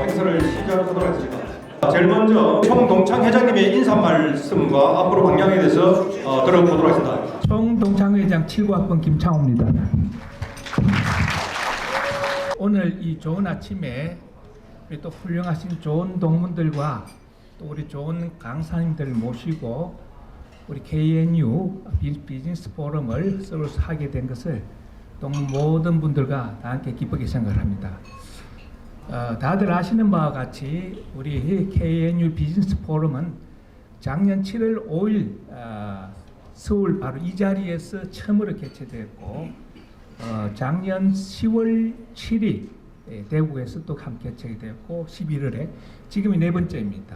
행사를 시작하도록 하겠습니다. 제일 먼저 총동창 회장님의 인사 말씀과 앞으로 방향에 대해서 들어보도록 하겠습니다. 총동창 회장 7구학번 김창호입니다. 오늘 이 좋은 아침에 우리 또 훌륭하신 좋은 동문들과 또 우리 좋은 강사님들 모시고 우리 KNU 비즈니스 포럼을 서로 하게 된 것을 또 모든 분들과 다 함께 기쁘게 생각합니다. 다들 아시는 바와 같이 우리 KNU 비즈니스 포럼은 작년 7월 5일 서울 바로 이 자리에서 처음으로 개최되었고 작년 10월 7일 대구에서 또 함께 개최가 되었고 11월에 지금이 네 번째입니다.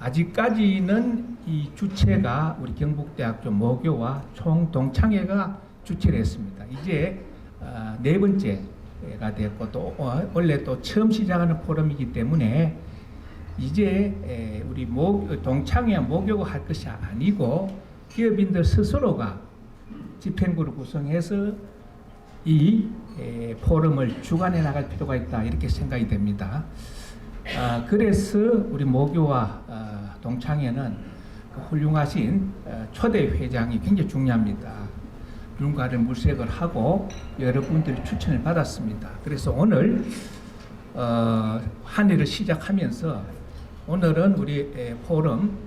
아직까지는 이 주체가 우리 경북대학교 모교와 총동창회가 주최를 했습니다. 이제 네 번째가 됐고 또 원래 또 처음 시작하는 포럼이기 때문에 이제 우리 동창회와 모교가 할 것이 아니고 기업인들 스스로가 집행부를 구성해서 이 포럼을 주관해 나갈 필요가 있다 이렇게 생각이 됩니다. 그래서 우리 모교와 동창회는 그 훌륭하신 초대 회장이 굉장히 중요합니다. 누군가를 물색을 하고 여러분들의 추천을 받았습니다. 그래서 오늘 한 해를 시작하면서 오늘은 우리 포럼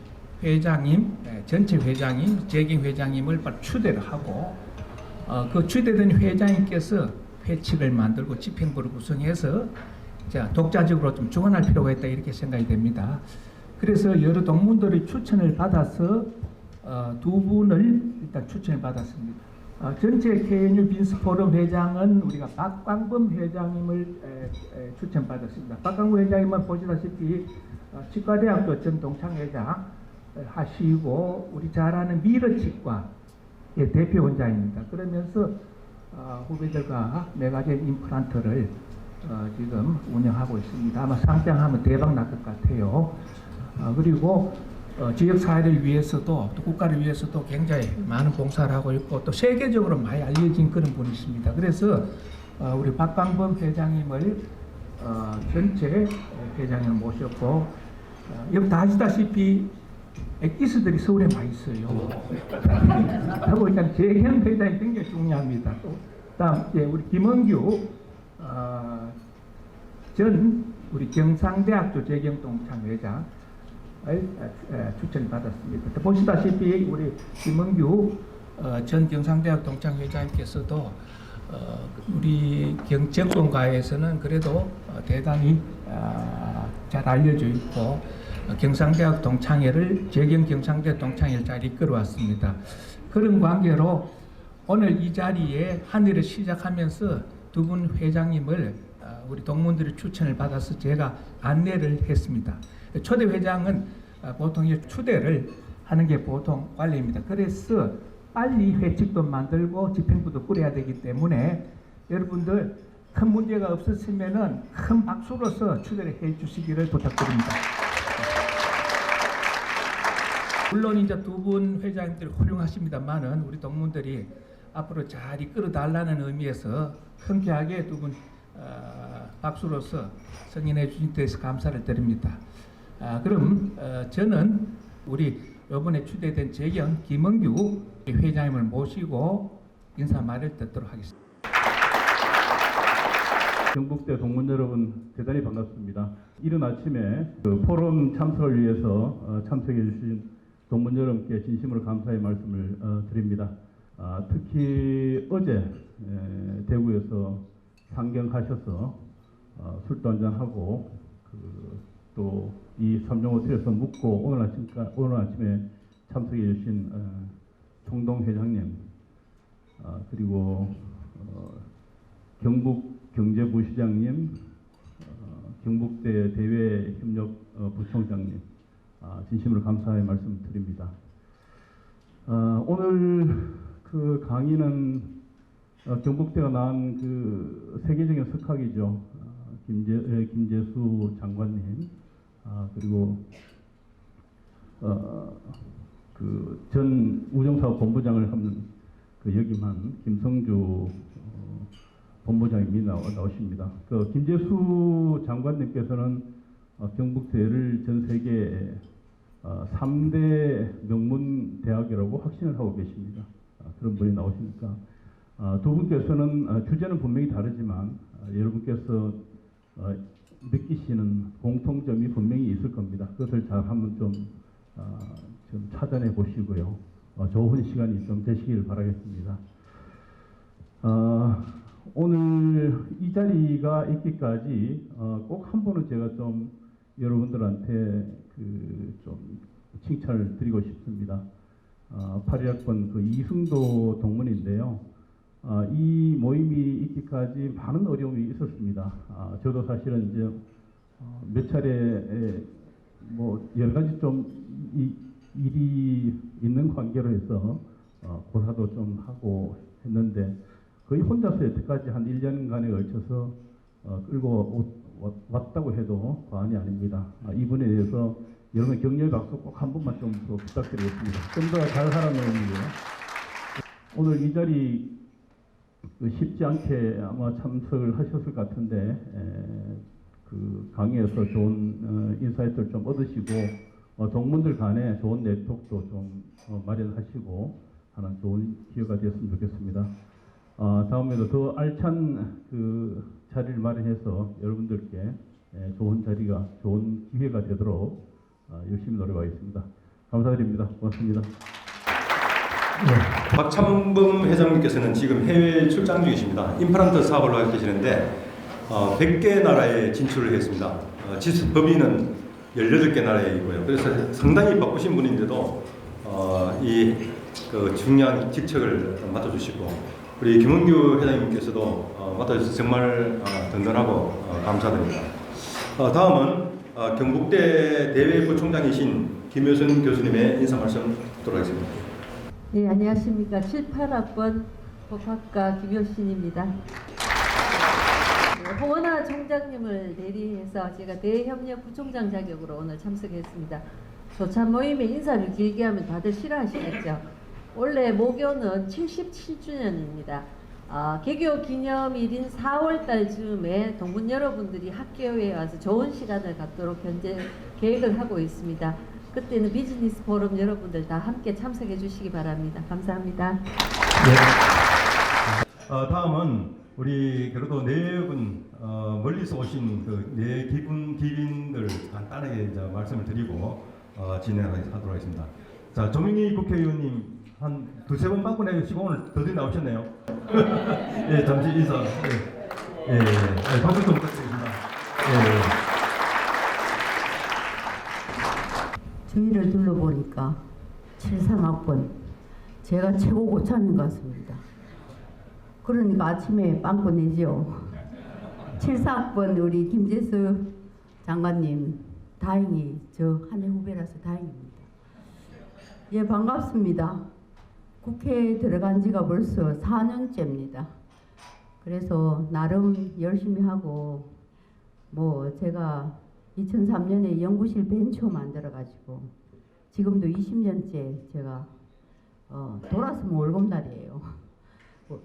회장님, 전체 회장님, 재경 회장님을 추대를 하고 그 추대된 회장님께서 회칙을 만들고 집행부를 구성해서 독자적으로 좀 주관할 필요가 있다 이렇게 생각이 됩니다. 그래서 여러 동문들의 추천을 받아서 두 분을 일단 추천을 받았습니다. 전체 KNU 비즈니스 포럼 회장은 우리가 박광범 회장님을 추천받았습니다. 박광범 회장님은 보시다시피 치과대학교 전 동창회장 하시고 우리 잘 아는 미러치과의 대표 원장입니다. 그러면서 후배들과 메가젠 임플란트를 지금 운영하고 있습니다. 아마 상장하면 대박 날 것 같아요. 그리고 지역 사회를 위해서도 또 국가를 위해서도 굉장히 많은 봉사를 하고 있고 또 세계적으로 많이 알려진 그런 분이십니다. 그래서 우리 박광범 회장님을 전체 회장님을 모셨고 여기 다 아시다시피 엑기스들이 서울에 많이 있어요. 하고 일단 재경 회장이 굉장히 중요합니다. 다음 우리 김은규 전 우리 경상대학교 재경동창 회장을 추천을 받았습니다. 보시다시피 우리 김은규 전 경상대학 동창 회장님께서도 우리 정권가에서는 그래도 대단히 잘 알려져 있고 경상대학 동창회를 재경 경상대 동창회를 잘 이끌어왔습니다. 그런 관계로 오늘 이 자리에 한 해를 시작하면서 두 분 회장님을 우리 동문들의 추천을 받아서 제가 안내를 했습니다. 초대 회장은 보통 추대를 하는 게 보통 관례입니다. 그래서 빨리 회칙도 만들고 집행부도 꾸려야 되기 때문에 여러분들 큰 문제가 없었으면은 큰 박수로서 추대를 해 주시기를 부탁드립니다. 물론 이제 두 분 회장님들 훌륭하십니다만은 우리 동문들이 앞으로 잘 이끌어 달라는 의미에서 흔쾌하게 두 분 박수로서 승인해 주신 데서 감사를 드립니다. 그럼 저는 우리 이번에 추대된 재경 김은규 회장님을 모시고 인사 말을 듣도록 하겠습니다. 경북대 동문 여러분 대단히 반갑습니다. 이른 아침에 그 포럼 참석을 위해서 참석해 주신 동문 여러분께 진심으로 감사의 말씀을 드립니다. 특히 어제 대구에서 상경하셔서 술도 한잔하고 또 이 삼종호텔에서 묵고 오늘 아침에 참석해 주신 총동 회장님 그리고 경북경제부시장님 경북대 대외협력 부총장님 진심으로 감사의 말씀 드립니다. 오늘 그 강의는 경북대가 낳은 그 세계적인 석학이죠. 김재수 장관님 그리고 그 전 우정사업 본부장을 하는 그 역임한 김성주 본부장님이 나오십니다. 그 김재수 장관님께서는 경북대를 전 세계 3대 명문 대학이라고 확신을 하고 계십니다. 그런 분이 나오시니까 두 분께서는 주제는 분명히 다르지만 여러분께서 느끼시는 공통점이 분명히 있을 겁니다. 그것을 잘 한번 좀 찾아내 보시고요. 좋은 시간이 좀 되시길 바라겠습니다. 오늘 이 자리가 있기까지 꼭 한 번은 제가 좀 여러분들한테 좀 칭찬을 드리고 싶습니다. 81학번 이승도 동문인데요. 이 모임이 있기까지 많은 어려움이 있었습니다. 저도 사실은 이제 몇 차례 여러 가지 좀 일이 있는 관계로 해서 고사도 좀 하고 했는데 거의 혼자서 여태까지 한 1년간에 걸쳐서 끌고 왔다고 해도 과언이 아닙니다. 이분에 대해서 여러분 격려의 박수 꼭 한 번만 좀 더 부탁드리겠습니다. 좀 더 잘 살아내는데요. 오늘 이 자리 쉽지 않게 아마 참석을 하셨을 것 같은데 그 강의에서 좋은 인사이트를 좀 얻으시고 동문들 간에 좋은 네트워크도 좀 마련하시고 하는 좋은 기회가 되었으면 좋겠습니다. 다음에도 더 알찬 자리를 마련해서 여러분들께 좋은 자리가 좋은 기회가 되도록 열심히 노력하겠습니다. 감사드립니다. 고맙습니다. 네. 박찬범 회장님께서는 지금 해외 출장 중이십니다. 임플란트 사업을 하고 계시는데 100개 나라에 진출을 했습니다. 법인은 18개 나라에 있고요. 그래서 상당히 바쁘신 분인데도 중요한 직책을 맡아주시고 우리 김원규 회장님께서도 맡아주셔서 정말 든든하고 감사드립니다. 다음은 경북대 대외부총장이신 김효순 교수님의 인사 말씀 듣도록 하겠습니다. 네, 안녕하십니까. 7, 8학번 법학과 김효신입니다. 홍원하 총장님을 대리해서 제가 대협력 부총장 자격으로 오늘 참석했습니다. 조찬 모임에 인사를 길게 하면 다들 싫어하시겠죠. 원래 모교는 77주년입니다. 개교 기념일인 4월달 즈음에 동문 여러분들이 학교에 와서 좋은 시간을 갖도록 현재 계획을 하고 있습니다. 그때는 비즈니스 포럼 여러분들 다 함께 참석해 주시기 바랍니다. 감사합니다. 네. 다음은 우리 그래도 네 분 멀리서 오신 네 기빈들 간단하게 이제 말씀을 드리고 진행하도록 하겠습니다. 자, 조민희 국회의원님 한 두세 번 받고 내주시고 오늘 더디 나오셨네요. 예, 잠시 인사. 예, 박수 좀 부탁드리겠습니다. 주위를 둘러보니까 73학번 제가 최고 고참인 것 같습니다. 그러니까 아침에 빵꾸 내죠. 74학번 우리 김재수 장관님 다행히 저 한 해 후배라서 다행입니다. 예, 반갑습니다. 국회에 들어간 지가 벌써 4년째입니다. 그래서 나름 열심히 하고 제가 2003년에 연구실 벤처 만들어가지고 지금도 20년째 제가 돌아서면 월급날이에요.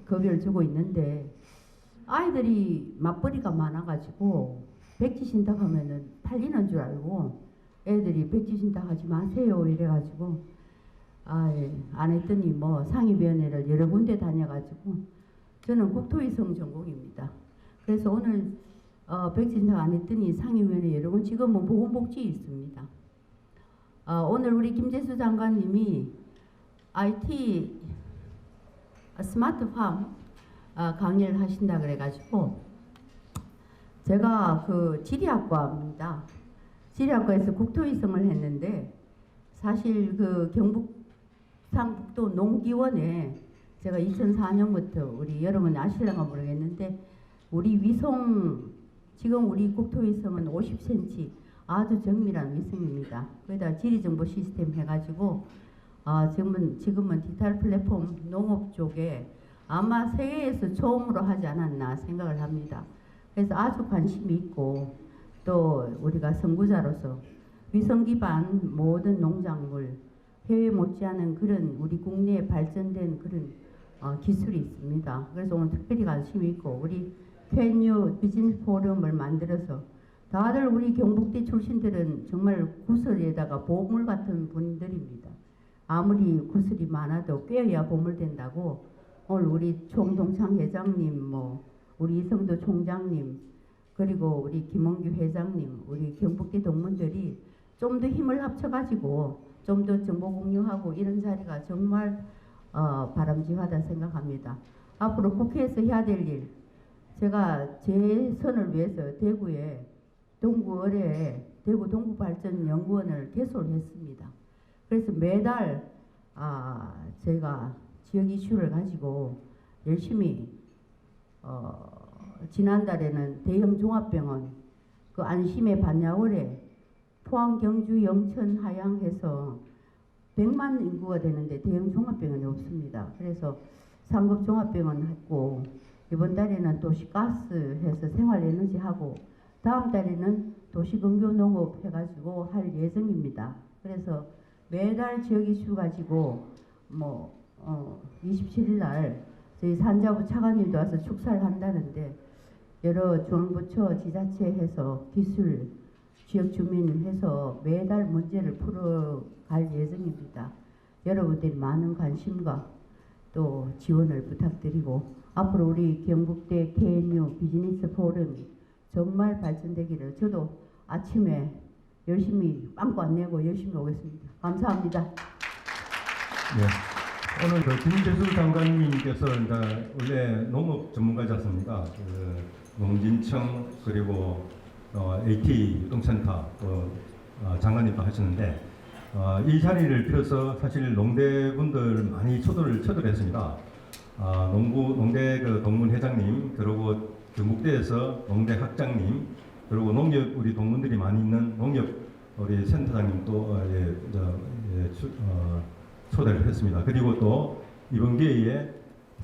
급여를 주고 있는데 아이들이 맞벌이가 많아가지고 백지신탁 하면은 팔리는 줄 알고 애들이 백지신탁 하지 마세요 이래가지고 안 했더니 상임위원회를 여러 군데 다녀가지고 저는 국토위성 전공입니다. 그래서 오늘 백지신탁 안 했더니 상임위원회 여러 군 지금은 보건복지 있습니다. 오늘 우리 김재수 장관님이 IT 스마트팜 강의를 하신다 그래가지고 제가 지리학과입니다. 지리학과에서 국토위성을 했는데 사실 경북상북도 농기원에 제가 2004년부터 우리 여러분 아실랑가 모르겠는데 우리 지금 우리 국토위성은 50cm 아주 정밀한 위성입니다. 거기다 지리정보 시스템 해가지고 지금은 디지털 플랫폼 농업 쪽에 아마 세계에서 처음으로 하지 않았나 생각을 합니다. 그래서 아주 관심이 있고 또 우리가 선구자로서 위성 기반 모든 농작물 해외 못지않은 그런 우리 국내에 발전된 그런 기술이 있습니다. 그래서 오늘 특별히 관심이 있고 우리 캔유 비즈니스 포럼을 만들어서 다들 우리 경북대 출신들은 정말 구슬에다가 보물 같은 분들입니다. 아무리 구슬이 많아도 꿰어야 보물 된다고 오늘 우리 총동창 회장님, 뭐 우리 이성도 총장님, 그리고 우리 김원규 회장님, 우리 경북대 동문들이 좀 더 힘을 합쳐가지고 좀 더 정보 공유하고 이런 자리가 정말 바람직하다 생각합니다. 앞으로 국회에서 해야 될 일, 제가 제 선을 위해서 대구에 동구을에 대구 동구발전연구원을 개소를 했습니다. 그래서 매달 제가 지역 이슈를 가지고 열심히 지난달에는 대형 종합병원 그 안심의 반야월에 포항, 경주, 영천, 하양 해서 100만 인구가 되는데 대형 종합병원이 없습니다. 그래서 상급 종합병원 했고 이번 달에는 도시가스 해서 생활에너지 하고 다음 달에는 도시근교농업 해가지고 할 예정입니다. 그래서 매달 지역 이슈 가지고 27일 날 저희 산자부 차관님도 와서 축사를 한다는데 여러 중앙부처 지자체에서 기술 지역 주민 해서 매달 문제를 풀어갈 예정입니다. 여러분들이 많은 관심과 또 지원을 부탁드리고 앞으로 우리 경북대 KNU 비즈니스 포럼이 정말 발전되기를 저도 아침에 열심히 빵꾸 안 내고 열심히 오겠습니다. 감사합니다. 네. 오늘 그 김재수 장관님께서 이제 원래 농업 전문가지 않습니까? 그 농진청 그리고 AT 유동센터 장관님도 하셨는데 이 자리를 빌어서 사실 농대분들 많이 초대했습니다. 농대 그 동문 회장님 그리고 경북대에서 농대 학장님 그리고 농협 우리 동문들이 많이 있는 농협 우리 센터장님도 초대를 했습니다. 그리고 또 이번 기회에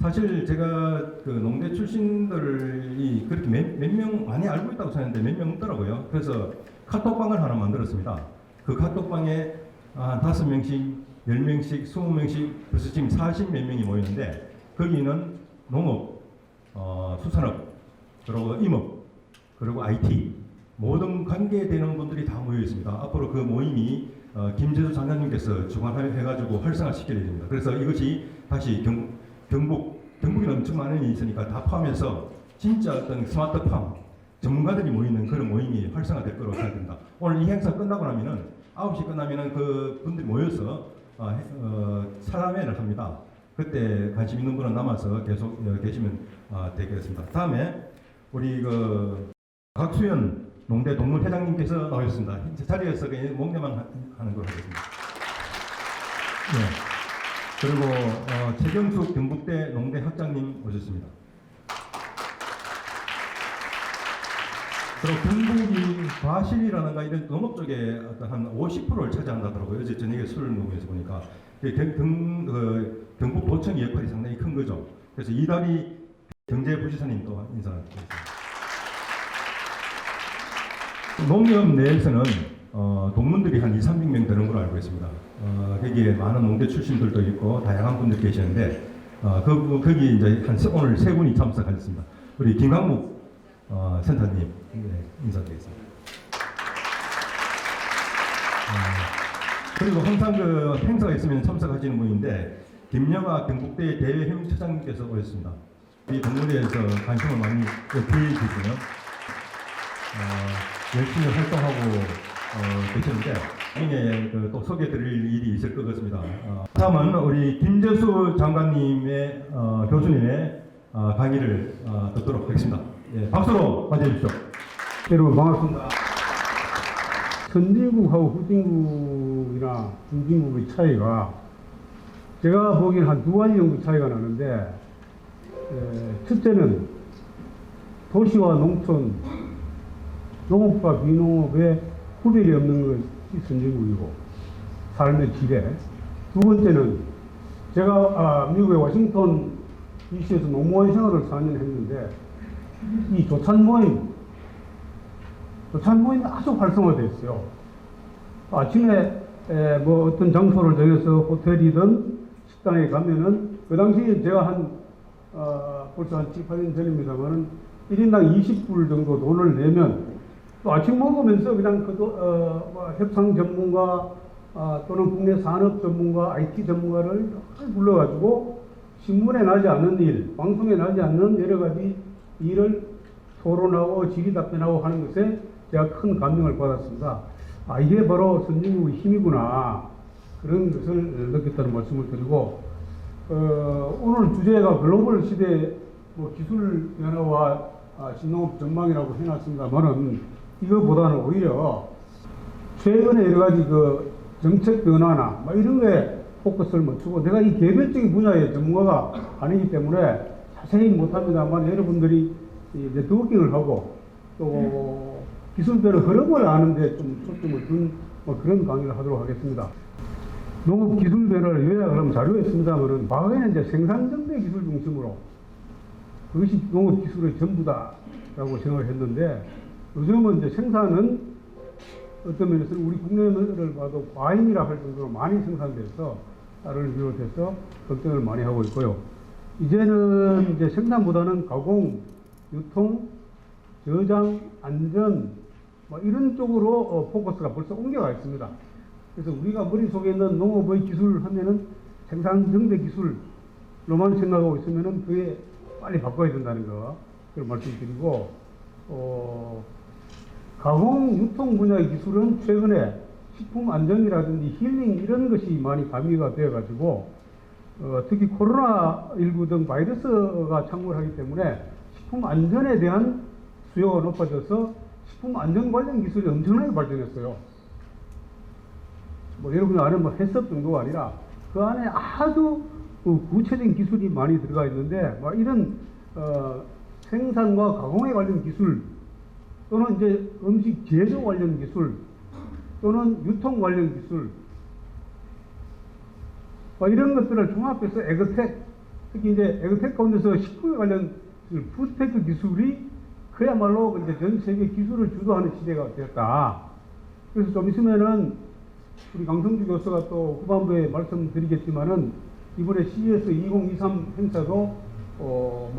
사실 제가 그 농대 출신들이 그렇게 몇 명 많이 알고 있다고 생각했는데 몇 명 없더라고요. 그래서 카톡방을 하나 만들었습니다. 그 카톡방에 한 5명씩, 10명씩, 20명씩 그래서 지금 40몇 명이 모이는데 거기는 농업, 수산업, 그리고 임업, 그리고 IT 모든 관계되는 분들이 다 모여 있습니다. 앞으로 그 모임이 김재수 장관님께서 주관해가지고 활성화시켜야 됩니다. 그래서 이것이 다시 경북에 엄청 많은 일이 있으니까 다 포함해서 진짜 어떤 스마트팜 전문가들이 모이는 그런 모임이 활성화될 거라고 생각합니다. 오늘 이 행사 끝나고 나면은 9시 끝나면은 그 분들이 모여서 사람회를 합니다. 그때 관심 있는 분은 남아서 계속 계시면 되겠습니다. 다음에 우리 그 박수현 농대 동문 회장님께서 나오셨습니다. 자리에서 그냥 목례만 하는 걸로 하겠습니다. 네. 그리고 최경숙 경북대 농대 학장님 오셨습니다. 그리고 경북이 과실이라는가 이런 농업 쪽에 어떤 한 50%를 차지한다더라고요. 어제 저녁에 술 먹으면서 보니까 경북도청의 역할이 상당히 큰 거죠. 그래서 이다리 경제부지사님 또 인사드리겠습니다. 농협 내에서는 동문들이 한 200~300명 되는 걸로 알고 있습니다. 거기에 많은 농대 출신들도 있고 다양한 분들 계시는데 거기 이제 오늘 3분이 참석하셨습니다. 우리 김강묵 센터님 인사드리겠습니다. 그리고 항상 그 행사가 있으면 참석하시는 분인데 김영아 경북대 대외 행정처장님께서 오셨습니다. 이 동문회에서 관심을 많이 보여주시고요. 열심히 활동하고 계시는데 나중에 또 소개드릴 일이 있을 것 같습니다. 다음은 우리 김재수 장관님의 교수님의 강의를 듣도록 하겠습니다. 예, 박수로 맞이해 주십시오. 여러분 반갑습니다. 선진국하고 후진국이나 중진국의 차이가 제가 보기엔 한 2가지 정도 차이가 나는데 첫째는 도시와 농촌, 농업과 비농업에 구별이 없는 것이 선진국이고 삶의 질에, 두 번째는 제가 미국의 워싱턴 DC에서 농무원 생활을 4년 했는데 이 조찬 모임이 아주 활성화되어 있어요. 아침에 뭐 어떤 장소를 정해서 호텔이든 식당에 가면은 그 당시에 제가 벌써 한 7, 8년 전입니다만은 1인당 20불 정도 돈을 내면 또 아침 먹으면서 그냥 협상 전문가 또는 국내 산업 전문가, IT 전문가를 불러가지고 신문에 나지 않는 일, 방송에 나지 않는 여러 가지 일을 토론하고 질의답변하고 하는 것에 제가 큰 감명을 받았습니다. 이게 바로 선진국의 힘이구나. 그런 것을 느꼈다는 말씀을 드리고, 오늘 주제가 글로벌 시대 기술 변화와 신농업 전망이라고 해놨습니다만은 이거보다는 오히려 최근에 여러 가지 정책 변화나 이런 거에 포커스를 맞추고, 내가 이 개별적인 분야의 전문가가 아니기 때문에 자세히 못합니다만 여러분들이 네트워킹을 하고 또 기술별의 흐름을 아는데 좀 초점을 둔 그런 강의를 하도록 하겠습니다. 농업 기술 변화를 요약을 하면 자료에 있습니다만은 과거에는 이제 생산정대 기술 중심으로 그것이 농업 기술의 전부다라고 생각을 했는데, 요즘은 이제 생산은 어떤 면에서 우리 국내를 봐도 과잉이라 할 정도로 많이 생산돼서 쌀을 비롯해서 걱정을 많이 하고 있고요. 이제는 이제 생산보다는 가공, 유통, 저장, 안전 이런 쪽으로 포커스가 벌써 옮겨가 있습니다. 그래서 우리가 머릿속에 있는 농업의 기술 하면은 생산 정대 기술로만 생각하고 있으면은 그게 빨리 바꿔야 된다는 거, 그걸 말씀드리고, 가공, 유통 분야의 기술은 최근에 식품 안전이라든지 힐링 이런 것이 많이 가미가 되어가지고, 특히 코로나19 등 바이러스가 창궐하기 때문에 식품 안전에 대한 수요가 높아져서 식품 안전 관련 기술이 엄청나게 발전했어요. 여러분이 아는 해썹 정도가 아니라 그 안에 아주 구체적인 기술이 많이 들어가 있는데, 이런 생산과 가공에 관련 기술, 또는 이제 음식 제조 관련 기술, 또는 유통 관련 기술, 이런 것들을 종합해서 에그텍, 특히 이제 에그텍 가운데서 식품에 관련 푸드테크 기술이 그야말로 이제 전 세계 기술을 주도하는 시대가 되었다. 그래서 좀 있으면은 우리 강성주 교수가 또 후반부에 말씀드리겠지만은 이번에 CES 2023 행사도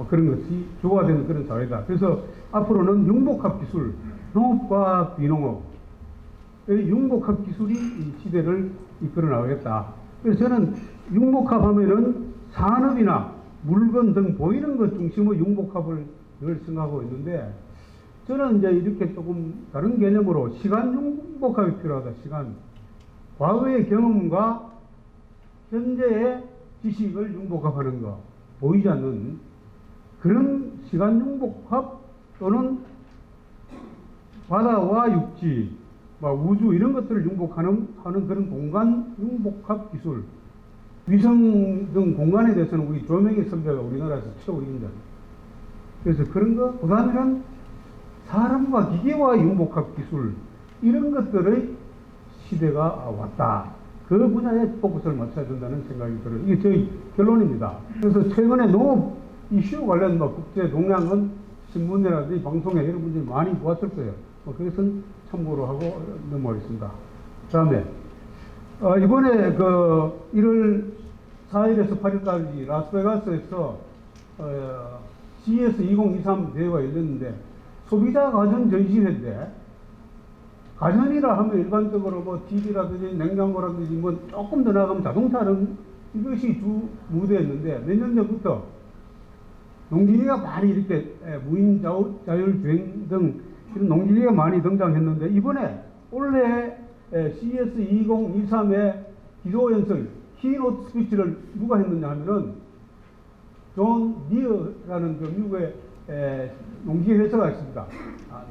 그런 것이 주가 되는 그런 사회다. 그래서 앞으로는 융복합 기술, 농업과 비농업, 융복합 기술이 이 시대를 이끌어 나가겠다. 그래서 저는 융복합 하면은 산업이나 물건 등 보이는 것 중심의 융복합을 늘 생각하고 있는데, 저는 이제 이렇게 조금 다른 개념으로 시간 융복합이 필요하다. 시간. 과거의 경험과 현재의 지식을 융복합하는 것, 보이지 않는 그런 시간 융복합, 또는 바다와 육지, 우주 이런 것들을 융복하는 그런 공간 융복합 기술. 위성 등 공간에 대해서는 우리 조명희 선배가 우리나라에서 최고 인정. 그래서 그런 거, 그 다음에는 사람과 기계와 융복합 기술, 이런 것들의 시대가 왔다. 그 분야에 포커스를 맞춰야 된다는 생각이 들어요. 이게 저희 결론입니다. 그래서 최근에 농업 이슈 관련 국제 동향은 신문이라든지 방송에 여러분들이 많이 보았을 거예요. 그것은 참고로 하고 넘어가겠습니다. 다음에 이번에 1월 4일에서 8일까지 라스베가스에서 CES 2023 대회가 열렸는데, 소비자 가전 전시회인데, 가전이라 하면 일반적으로 TV라든지 냉장고라든지 조금 더 나가면 자동차는 이것이 주 무대였는데, 몇 년 전부터 농기계가 많이 이렇게 무인 자율주행 등 이런 농기계가 많이 등장했는데, 이번에 올해 CES 2023의 기조연설 키노트 스피치를 누가 했느냐 하면은 존 디어라는 미국의 농기계 회사가 있습니다.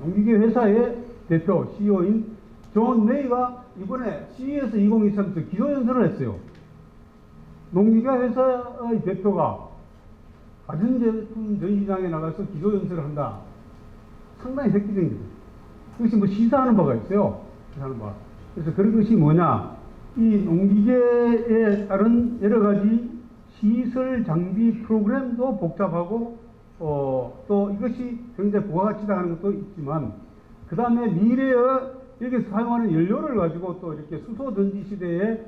농기계 회사의 대표 CEO인 존 메이가 이번에 CES 2023에서 기조연설을 했어요. 농기계 회사의 대표가 가전제품 전시장에 나가서 기조연설을 한다. 상당히 획기적입니다. 그것이 시사하는 바가 있어요. 시사하는 바. 그래서 그런 것이 뭐냐. 이 농기계에 따른 여러 가지 시설 장비 프로그램도 복잡하고, 또 이것이 굉장히 부가가치다 하는 것도 있지만, 그 다음에 미래의 여기서 사용하는 연료를 가지고 또 이렇게 수소 전지 시대에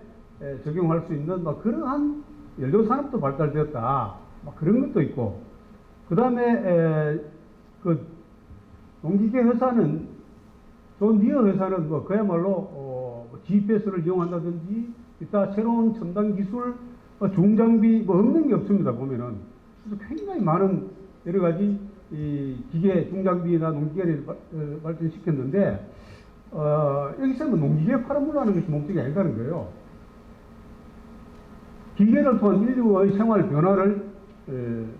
적용할 수 있는 그러한 연료 산업도 발달되었다. 막 그런 것도 있고, 그 다음에 그 농기계 회사는 존 디어 회사는 뭐 그야말로 GPS를 이용한다든지 이따 새로운 첨단 기술, 중장비 뭐 없는 게 없습니다. 보면은 그래서 굉장히 많은 여러 가지 이 기계 중장비나 농기계를 발전시켰는데 여기서는 농기계 팔아먹으라는 것이 목적이 아니라는 거예요. 기계를 통한 인류의 생활 변화를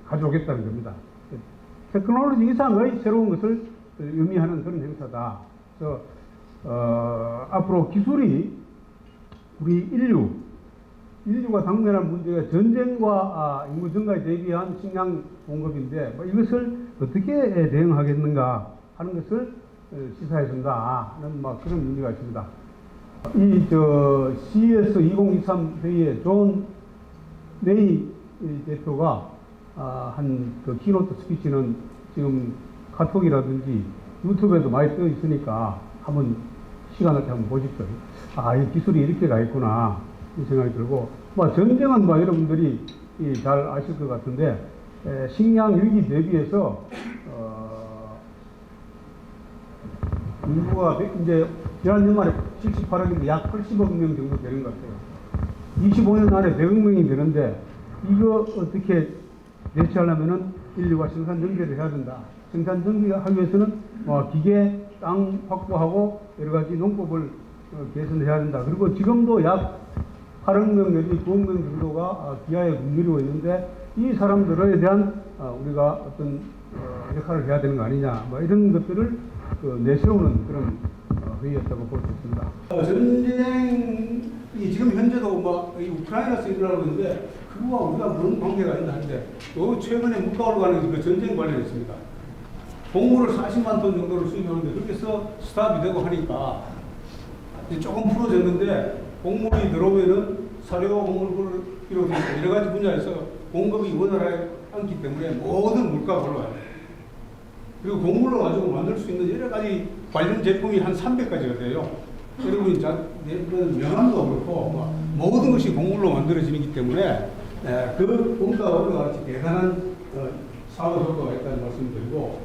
가져오겠다는 겁니다. 테크놀로지 이상의 새로운 것을 의미하는 그런 행사다. 그래서 앞으로 기술이 우리 인류가 당면한 문제가 전쟁과 인구 증가에 대비한 식량 공급인데 뭐 이것을 어떻게 대응하겠는가 하는 것을 시사해 준다는 뭐 그런 의미가 있습니다. 이 CES 2023 회의에 존 네이 대표가 한 그 키노트 스피치는 지금 카톡이라든지 유튜브에도 많이 떠 있으니까 한번 시간을 한번 보십시오. 이 기술이 이렇게 가 있구나 이 생각이 들고, 뭐 전쟁은 뭐 여러분들이 잘 아실 것 같은데 식량 위기 대비해서 인구가 이제 지난 연말에 78억인데 약 80억 명 정도 되는 것 같아요. 25년 안에 100억 명이 되는데 이거 어떻게 대체하려면은 인류가 생산 전개를 해야 된다. 생산 전개를 하기 위해서는 기계, 땅 확보하고 여러 가지 농법을 개선해야 된다. 그리고 지금도 약 8억 명 내지 9억 명 정도가 기아에 굶주리고 있는데 이 사람들에 대한 우리가 어떤 역할을 해야 되는 거 아니냐. 뭐 이런 것들을 내세우는 그런 회의였다고 볼 수 있습니다. 전쟁이 지금 현재도 막 우크라이나에서 일어나고 있는데 그거와 우리가 무슨 관계가 있나 하는데 최근에 물가 오르가는 그 전쟁 관련했습니다. 곡물을 40만 톤 정도를 수입하는데 그렇게 해서 스탑이 되고 하니까 조금 풀어졌는데 곡물이 들어오면은 사료 곡물 비롯해서 여러 가지 분야에서 공급이 원활하지 않기 때문에 모든 물가가 올라가요. 그리고 곡물로 가지고 만들 수 있는 여러 가지 관련 제품이 한 300가지가 돼요. 여러분이 명함도 그렇고 모든 것이 곡물로 만들어지기 때문에 그 원가가 올라가지 대단한 사고 효과가 있다는 말씀을 드리고,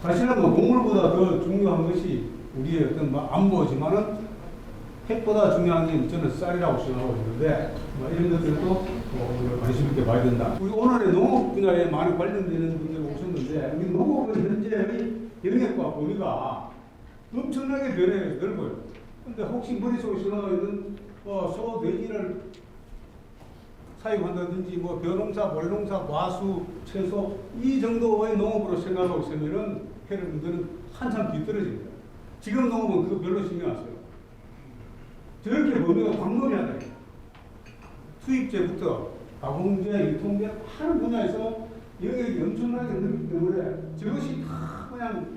사실은 곡물보다 더 중요한 것이 우리의 어떤 안보지만은 핵보다 중요한 게 저는 쌀이라고 생각하고 있는데 이런 것들도 우리가 관심 있게 봐야 된다. 우리 오늘의 농업 분야에 많이 관련되는 분들이 오셨는데 우리 농업은 현재의 영역과 범위가 엄청나게 변해요. 넓어요. 근데 혹시 머릿속에 지나가 있는 소, 돼지를 사육한다든지 벼농사, 벌농사, 과수, 채소 이 정도의 농업으로 생각하고 있으면은 여러분들은 한참 뒤떨어집니다. 지금 농업은 그거 별로 신경 안 써요. 저렇게 범위가 광범위하다. 투입제부터 가공제, 유통제 많은 분야에서 영역이 엄청나게 넓기 때문에 저것이 다 그냥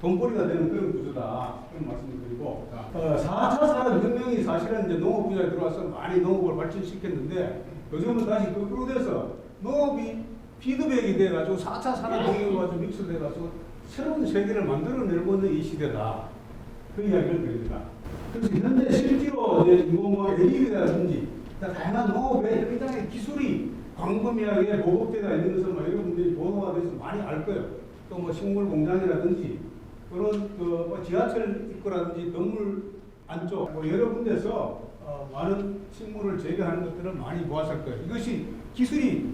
돈벌이가 되는 그런 구조다. 그런 말씀을 드리고, 4차 산업혁명이 사실은 이제 농업 분야에 들어와서 많이 농업을 발전시켰는데 요즘은 다시 거꾸로 돼서 농업이 피드백이 돼가지고 4차 산업혁명과 좀 믹스돼가지고 새로운 세계를 만들어내고 있는 이 시대다. 그 이야기를 드립니다. 그래서 현재 실제로 AI라든지 다양한 농업의 굉장히 기술이 광범위하게 보급되어 있는 것을 여러분들이 보도가 돼서 많이 알 거예요. 또 식물 공장이라든지 그런 지하철 입구라든지 건물 안쪽 여러 군데서 많은 식물을 재배하는 것들을 많이 보았을 거예요. 이것이 기술이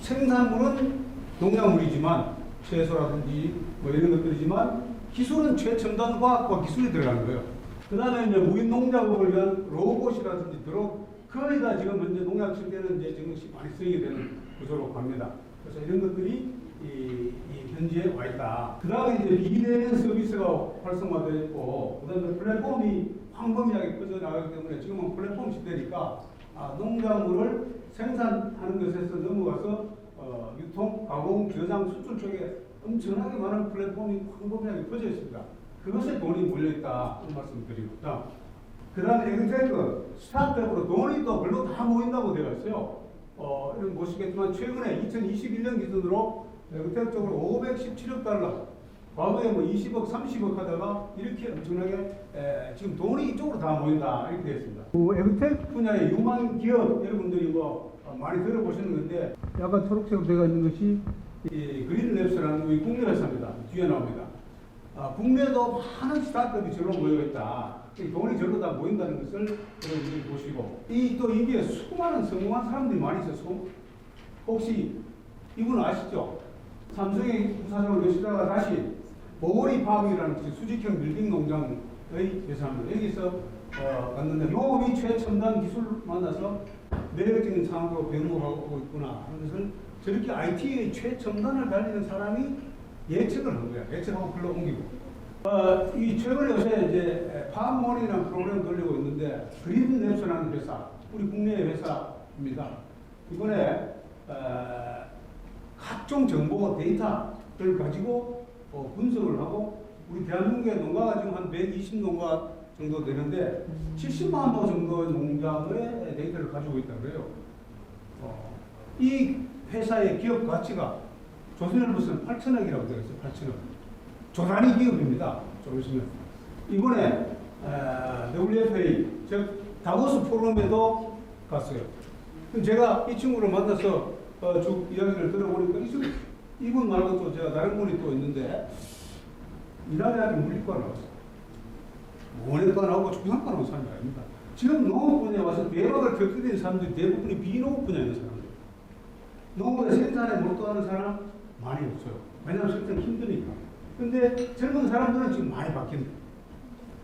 생산물은 농작물이지만 채소라든지 이런 것들이지만 기술은 최첨단 과학과 기술이 들어가는 거예요. 그 다음에 이제 무인 농작업을 위한 로봇이라든지 거의 다 지금 현재 농약 칠 때는 이제 지금 많이 쓰이게 되는 구조로 갑니다. 그래서 이런 것들이 이 현지에 와 있다. 그 다음에 이제 비대면 서비스가 활성화되어 있고, 그 다음에 플랫폼이 광범위하게 퍼져나가기 때문에 지금은 플랫폼 시대니까 농작물을 생산하는 것에서 넘어가서 유통, 가공, 저장, 수출 쪽에 엄청나게 많은 플랫폼이 광범위하게 퍼져 있습니다. 그것에 돈이 몰려있다. 이런 말씀 드립니다. 그 다음에 에그테크, 스타트업으로 돈이 또 별로 다 모인다고 되어 있어요. 이런 보시겠지만 최근에 2021년 기준으로 에그테크 쪽으로 517억 달러, 과거에 뭐 20억, 30억 하다가 이렇게 엄청나게 지금 돈이 이쪽으로 다 모인다 이렇게 됐습니다. 에그텍 분야의 유망 기업 여러분들이 뭐 많이 들어보시는 건데 약간 초록색으로 되어 있는 것이 이 그린랩스라는 우리 국내 회사입니다. 뒤에 나옵니다. 국내도 많은 스타트업이 절로 모여 있다. 이 돈이 절로 다 모인다는 것을 여러분들이 보시고 또 이게 수많은 성공한 사람들이 많이 있어서 혹시 이분 아시죠? 삼성의 부사장을 계시다가 다시 보거리 파업이라는 수직형 빌딩 농장의 회사입니다. 여기서 갔는데 농업이 최첨단 기술 만나서 매력적인 상황으로 변모하고 있구나 하는 것을 저렇게 IT의 최첨단을 달리는 사람이 예측을 한 거야. 예측하고 글로 옮기고. 이 최근에 요새 이제 파업몬이라는 프로그램을 돌리고 있는데 그린랩스라는 회사, 우리 국내의 회사입니다. 이번에 각종 정보 데이터를 가지고 분석을 하고 우리 대한민국의 농가가 지금 한 120농가 정도 되는데 70만 호 정도의 농장의 데이터를 가지고 있다고 그래요. 이 회사의 기업 가치가 조선일보에서는 8천억이라고 되어 있어요. 8천억. 조단위 기업입니다. 좀 있으면. 이번에 WFA, 즉 다보스 포럼에도 갔어요. 제가 이 친구를 만나서 쭉 이야기를 들어보니까 이분 말고 또 제가 다른 분이 또 있는데 이라대학교 물리과 나왔어요. 원예과 나오고 중상과 나온 사람이 아닙니다. 지금 농업 분야에 와서 대박을 겪게 된 사람들이 대부분이 비농업 분야에 있는 사람들. 농업의 생산에 몰두하는 사람 많이 없어요. 왜냐하면 실제로 힘드니까. 근데 젊은 사람들은 지금 많이 바뀐다.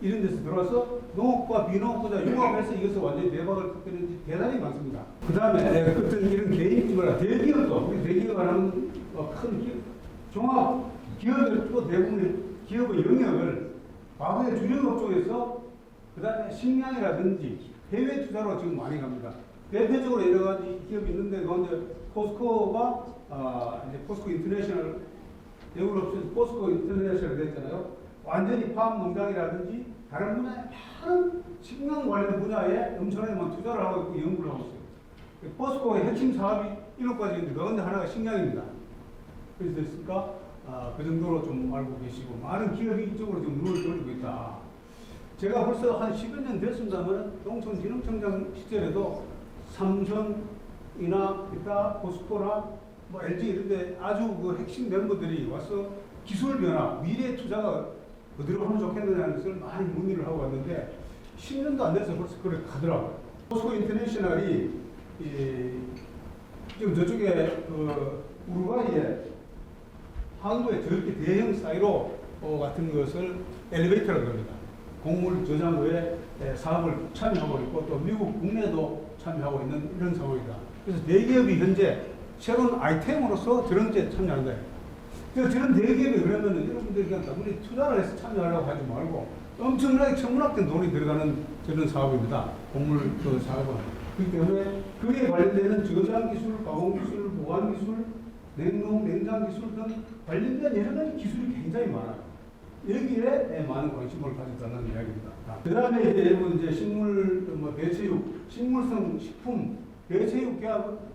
이런 데서 들어와서 농업과 비농업보다 융합해서 이것을 완전히 대박을 터뜨리는 데 대단히 많습니다. 그 다음에 어떤 이런 개인이나 대기업도, 우리 대기업을 하는 큰 기업, 종합 기업들 또 대부분 기업의 영역을 과거의 주력업 쪽에서 그 다음에 식량이라든지 해외 투자로 지금 많이 갑니다. 대표적으로 여러 가지 기업이 있는데 그런데 포스코가 이제 포스코 인터내셔널 영업업체 포스코 인터내셔널 됐잖아요. 완전히 파업 농장이라든지 다른 분야에 많은 식량 관련 분야에 엄청나게 투자를 하고 있고 연구를 하고 있어요. 포스코의 핵심 사업이 1호까지 있는데 그 가운데 하나가 식량입니다. 그래서 됐을까? 그 정도로 좀 알고 계시고 많은 기업이 이쪽으로 좀 눈을 돌리고 있다. 제가 벌써 한 10여 년 됐습니다만 농촌진흥청장 시절에도 삼성이나 기타 포스코나 뭐 LG 이런데 아주 그 핵심 멤버들이 와서 기술 변화, 미래 투자가 어디로 하면 좋겠느냐는 것을 많이 문의를 하고 왔는데 10년도 안 돼서 벌써 그렇게 가더라고요. 포스코 인터내셔널이 지금 저쪽에 우루과이에 한국의 저렇게 대형 사이로 같은 것을 엘리베이터라고 합니다. 곡물 저장고에 사업을 참여하고 있고 또 미국 국내도 참여하고 있는 이런 상황이다. 그래서 대기업이 현재 새로운 아이템으로서 저런 데 참여한다. 그래서 저런 대기업이 그러면 여러분들이 그냥 우리 투자를 해서 참여하려고 하지 말고 엄청나게 천문학적 돈이 들어가는 저런 사업입니다. 곡물 그 사업은. 그렇기 때문에 그에 관련되는 저장 기술, 가공 기술, 보관 기술, 냉동, 냉장 기술 등 관련된 여러 가지 기술이 굉장히 많아요. 여기에 많은 관심을 가졌다는 이야기입니다. 그 다음에 이제 여러분 이제 식물, 뭐 대체육, 식물성 식품, 대체육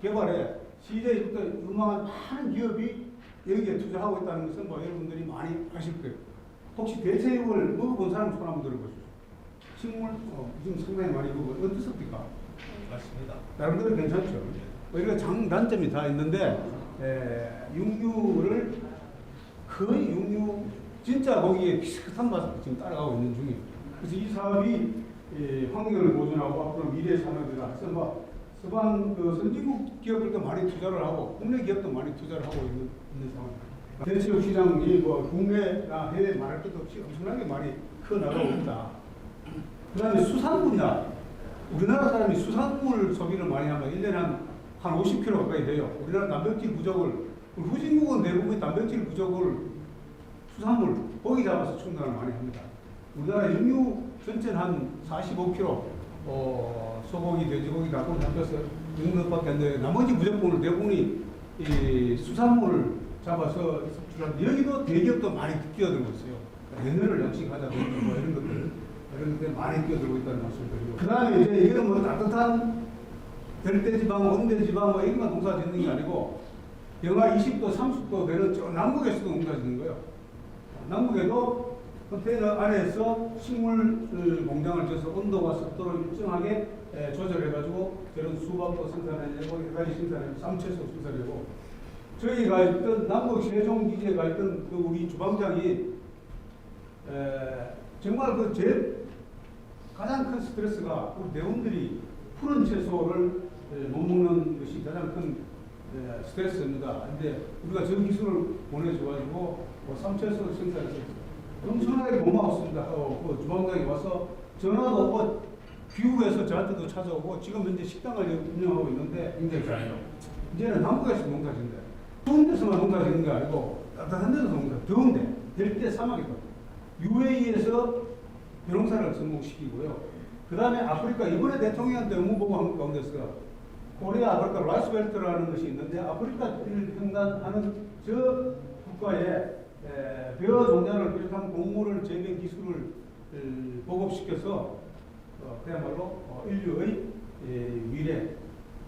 개발에 CJ부터 유망한 많은 기업이 여기에 투자하고 있다는 것은 뭐 여러분들이 많이 아실 거예요. 혹시 대체육을 먹어본 사람 손 한번 들어보시죠. 식물, 지금 상당히 많이 먹어. 어떻습니까? 맞습니다. 나름대로 괜찮죠. 우리가 장단점이 다 있는데, 육류를 거의 육류, 진짜 거기에 비슷한 맛을 지금 따라가고 있는 중이에요. 그래서 이 사업이 환경을 보존하고 앞으로 미래 산업이다 해서 뭐 서방 그 선진국 기업들도 많이 투자를 하고 국내 기업도 많이 투자를 하고 있는 상황입니다. 대체육 시장이 뭐 국내나 해외 말할 것도 없이 엄청나게 많이 커나가고 있다. 그 다음에 수산 분야. 우리나라 사람이 수산물 소비를 많이 하면 1년에 한 50kg 가까이 돼요. 우리나라 단백질 부족을, 후진국은 대부분 단백질 부족을 수산물, 고기 잡아서 충당을 많이 합니다. 우리나라 육류 전체는 한 45kg, 소고기, 돼지고기, 닭고기 잡혀서 이 정도밖에 안 돼요. 나머지 무조건을 대부분이 이 수산물을 잡아서 수출하는데 여기도 대기업도 많이 끼어들고 있어요. 연어를 양식하자든지 뭐 이런 것들 많이 끼어들고 있다는 말씀을 드리고. 그 다음에 이제 이건 뭐 따뜻한 열대지방, 온대지방 뭐 여기만 농사 짓는 게 아니고 영하 20도, 30도 되는 저 남극에서도 농사 짓는 거예요. 남북에도 컨테이너 안에서 식물 공장을 져서 온도와 습도를 일정하게 조절해가지고 저런 수박도 생산해내고 여러 가지 생산해내고 쌈채소 생산해내고 저희가 있던 남북 세종기지에가 있던 그 우리 주방장이 정말 그 제일 가장 큰 스트레스가 우리 대원들이 푸른 채소를 못 먹는 것이 가장 큰 스트레스입니다. 근데 우리가 저 기술을 보내줘가지고 뭐 쌈채소 생산해서 엄청나게 고마웠습니다. 그 주방장이 와서 전화도 오고 귀국해서 저한테도 찾아오고 지금 현재 식당을 운영하고 있는데 굉장히 잘해요. 이제는 남북에서 농사 짓는데 추운 데서만 농사 짓는 게 아니고 따뜻한 데서 농사, 더운데 될 때 사막이거든요. UAE에서 벼농사를 성공시키고요. 그 다음에 아프리카 이번에 대통령한테 업무보고한 가운데서 코리아 아프리카 라이스벨트라는 것이 있는데 아프리카를 횡단하는 저 국가에 벼 종자를 비롯한 곡물을 재배 기술을 보급시켜서 그야말로 인류의 미래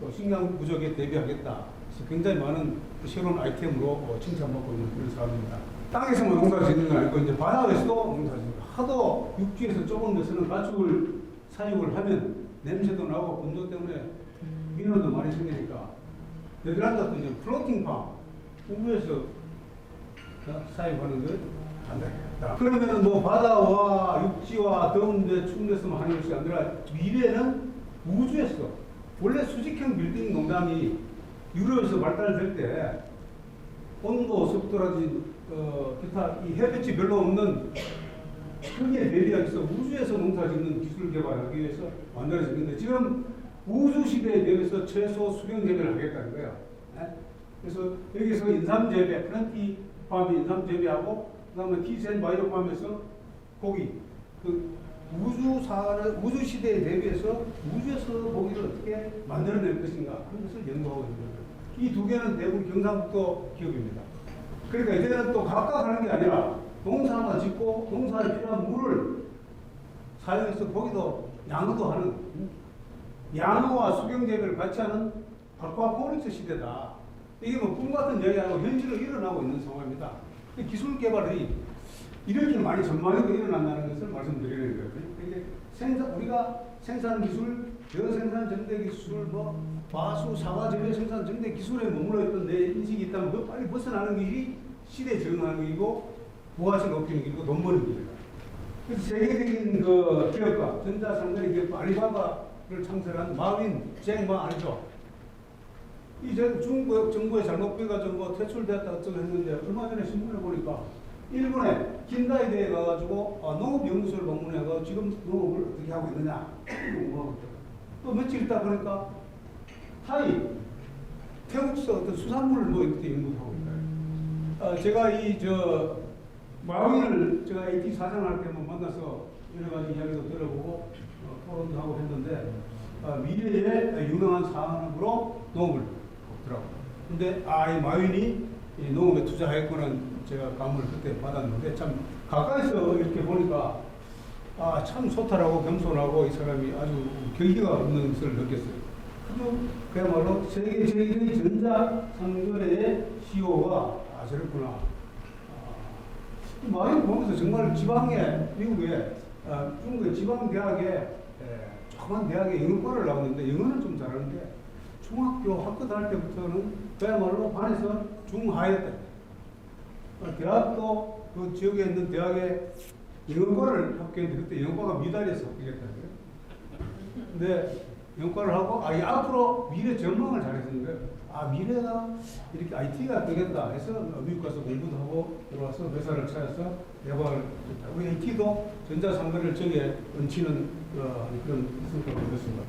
또 식량 부족에 대비하겠다. 그래서 굉장히 많은 새로운 아이템으로 칭찬받고 있는 그런 사람입니다. 땅에서만 농사 짓는 건 아니고 이제 바다에서도 농사 짓는 하도 육지에서 좁은 데서는 가축을 사육을 하면 냄새도 나고 건조 때문에 민원도 많이 생기니까 네덜란드도 이제 플로팅 팜 우주에서 사육하는 걸 한다. 그러면은 뭐 바다와 육지와 더운데 추운 데서만 하는 것이 아니라 미래는 우주에서 원래 수직형 빌딩 농장이 유럽에서 발달될 때 온도, 습도라든지 기타 이 햇볕이 별로 없는 크기에 대비해서 우주에서 농사 짓는 기술 개발하기 위해서 만들어졌는데 지금 우주 시대에 대비해서 최소 수경 재배를 하겠다는 거예요. 그래서 여기서 인삼 재배, 플랜티 팜이 인삼 재배하고 그다음에 키센 바이오 팜에서 고기 그 우주 시대에 대비해서 우주에서 고기를 어떻게 만들어낼 것인가 그런 것을 연구하고 있는 거예요. 이 두 개는 대부분 경상북도 기업입니다. 그러니까 이제는 또 각각 하는 게 아니라 농사만 짓고 농사에 필요한 물을 사용해서 거기도 양도 하는 양호와 수경 재배를 같이 하는 아쿠아포닉스 시대다. 이게 뭐 꿈 같은 이야기하고 현실로 일어나고 있는 상황입니다. 기술 개발이 이렇게 많이 전망적으로 일어난다는 것을 말씀드리는 거예요. 우리가 생산 기술, 벼 생산 정대 기술, 뭐 마수, 사과 재배 생산 정대 기술에 머물러 있던 내 인식이 있다면 그 빨리 벗어나는 길이 시대에 적응하는 길이고 부가가치 높이는 길이고 돈 버는 길이다. 그래서 세계적인 그 기업가, 전자상거래 기업 알리바바를 창설한 마윈 잭마 알죠? 이 중국 정부에 잘못 빼가지고 뭐 퇴출됐다 어쩌고 했는데 얼마 전에 신문을 보니까 일본에 긴다이대에 가가지고 농업연구소를 방문해서 지금 농업을 어떻게 하고 있느냐 또 며칠 있다 보니까 타이 태국서 어떤 수산물을 뭐 이렇게 연구하고 있다. 제가 마윈을 제가 AT 사장할 때 한번 만나서 여러 가지 이야기도 들어보고 토론도 하고 했는데 미래의 유명한 산업으로 농업을 더라고요. 근데 이 마윈이 이 농업에 투자했구나 제가 감을 그때 받았는데 참 가까이서 이렇게 보니까 참 소탈하고 겸손하고 이 사람이 아주 경기가 없는 것을 느꼈어요. 그야말로 세계 제1의 전자상거래의 CEO가 저랬구나. 마윈 보면서 정말 지방에 미국에 중국의 지방 대학에 조그만 대학에 영어과를 나왔는데 영어는 좀 잘하는데 중학교 학교 다닐 때부터는 그야말로 반에서 중하였다. 대학도 그 지역에 있는 대학에 영어과를 합격했는데 그때 영어과가 미달에서 합격했다는 거예요. 근데 영어과를 하고 앞으로 미래 전망을 잘했는 거예요. 미래가 이렇게 IT가 되겠다 해서 미국 가서 공부도 하고 들어와서 회사를 찾아서 대박을 했다. 우리 IT도 전자상거래를 저기에 얹히는 그런 성과가 됐습니다.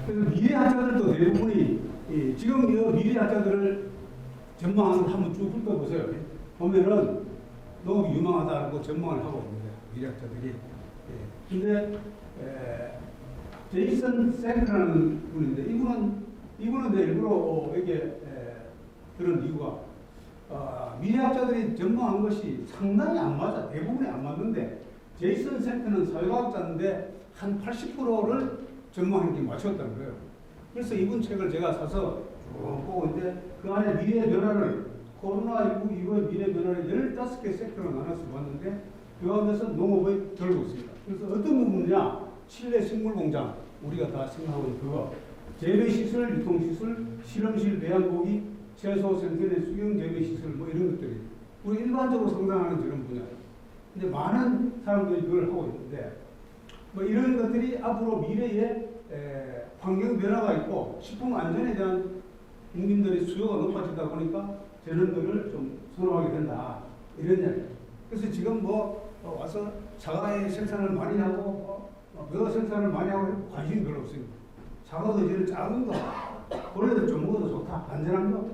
그래서 미래학자들도 대부분이 지금 이 미래학자들을 전망하는 거 한번 쭉 훑어보세요. 보면은 너무 유망하다고 전망을 하고 있는데 미래학자들이. 근데 제이슨 생크라는 분인데 이분은 내 일부러 여기에 그런 이유가 미래학자들이 전망한 것이 상당히 안 맞아. 대부분이 안 맞는데 제이슨 생크는 사회과학자인데 한 80%를 전망한 게 맞췄다는 거예요. 그래서 이분 책을 제가 사서 쭉 보고 있는데 그 안에 미래의 변화를 코로나19 이후의 미래 변화를 15개 섹터로 나눠서 봤는데 그 가운데서 농업을 들고 있습니다. 그래서 어떤 부분이냐? 실내 식물 공장, 우리가 다 생각하고 있는 그거, 재배시설, 유통시설, 실험실 배양고기, 채소 생산의 수경 재배시설 뭐 이런 것들이 우리 일반적으로 상상하는 저런 분야. 근데 많은 사람들이 그걸 하고 있는데 뭐 이런 것들이 앞으로 미래에 환경 변화가 있고 식품 안전에 대한 국민들의 수요가 높아지다 보니까 저런들을 좀 선호하게 된다 이런 이야기예요. 그래서 지금 뭐 와서 사과의 생산을 많이 하고 벼 생산을 많이 하고 관심이 별로 없습니다. 사과도 이제는 작은 거 원래도 좀 먹어도 좋다 안전한 거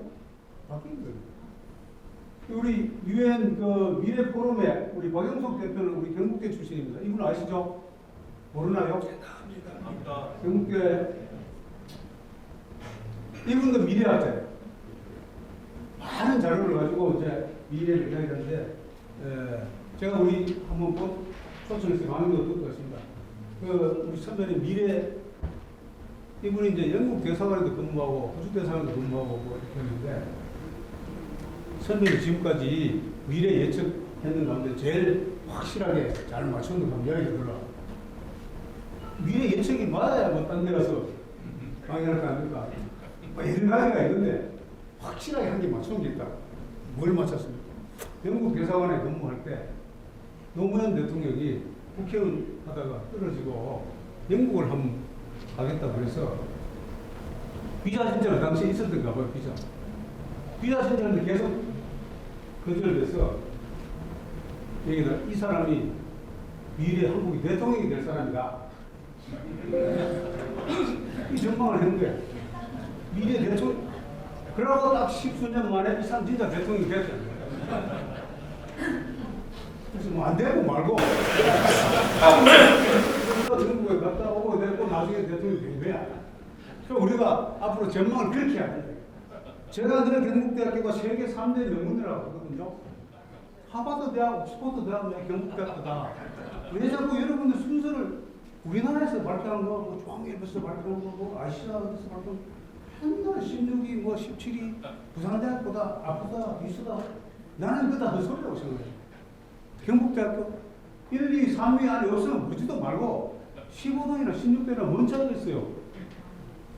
바뀐 거예요. 우리 유엔 그 미래 포럼에 우리 박영석 대표는 우리 경북대 출신입니다. 이분 아시죠? 모르나요? 경북대 이분도 미래학자예요. 많은 자료를 가지고 이제 미래를 이야기하는데 제가 우리 한번 초청해서 강의도 듣고 있습니다. 그 우리 선배님 미래 이분이 이제 영국 대사관에도 근무하고 호주 대사관에도 근무하고 뭐 이렇게 했는데 선배님 지금까지 미래 예측했는 가운데 제일 확실하게 잘 맞추는 건 이야기가 들어. 미래 예측이 맞아야 뭐 딴 데 가서 강의할 거 아닙니까? 뭐 이런 가지가 있는데 확실하게 한 개 맞춘 게 있다. 뭘 맞췄습니까? 영국 대사관에 근무할 때 노무현 대통령이 국회의원 하다가 떨어지고 영국을 한번 가겠다고 그래서 비자 신청을 당시에 있었던가 봐요. 비자 신청을 계속 거절돼서 여기다 이 사람이 미래 한국이 대통령이 될 사람이다. 이 전망을 했는데 미래 대통령 그러고 딱 10수년 만에 이 사람 진짜 대통령이 됐어요. 그래서 뭐 안 되고 말고 중국에 갔다 오고 됐고 나중에 대통령이 된 거야. 그래서 우리가 앞으로 전망을 그렇게 해야 된다. 제가 들은 경북대학교가 세계 3대 명문이라고 하거든요. 하버드 대학, 옥스퍼드 대학, 경북대학교다. 왜 자꾸 여러분들 순서를 우리나라에서 발표한 거, 뭐 중앙일보에서 발표한 거, 뭐 아시아에서 발표한 거, 맨날 16위, 뭐 17위, 부산대학보다 아프다, 비슷하다. 나는 그거 다 헛소리라고 생각해요. 경북대학교 1, 2, 3위 안에 없으면 묻지도 말고 15등이나 16등이나 뭔 차이가 있어요.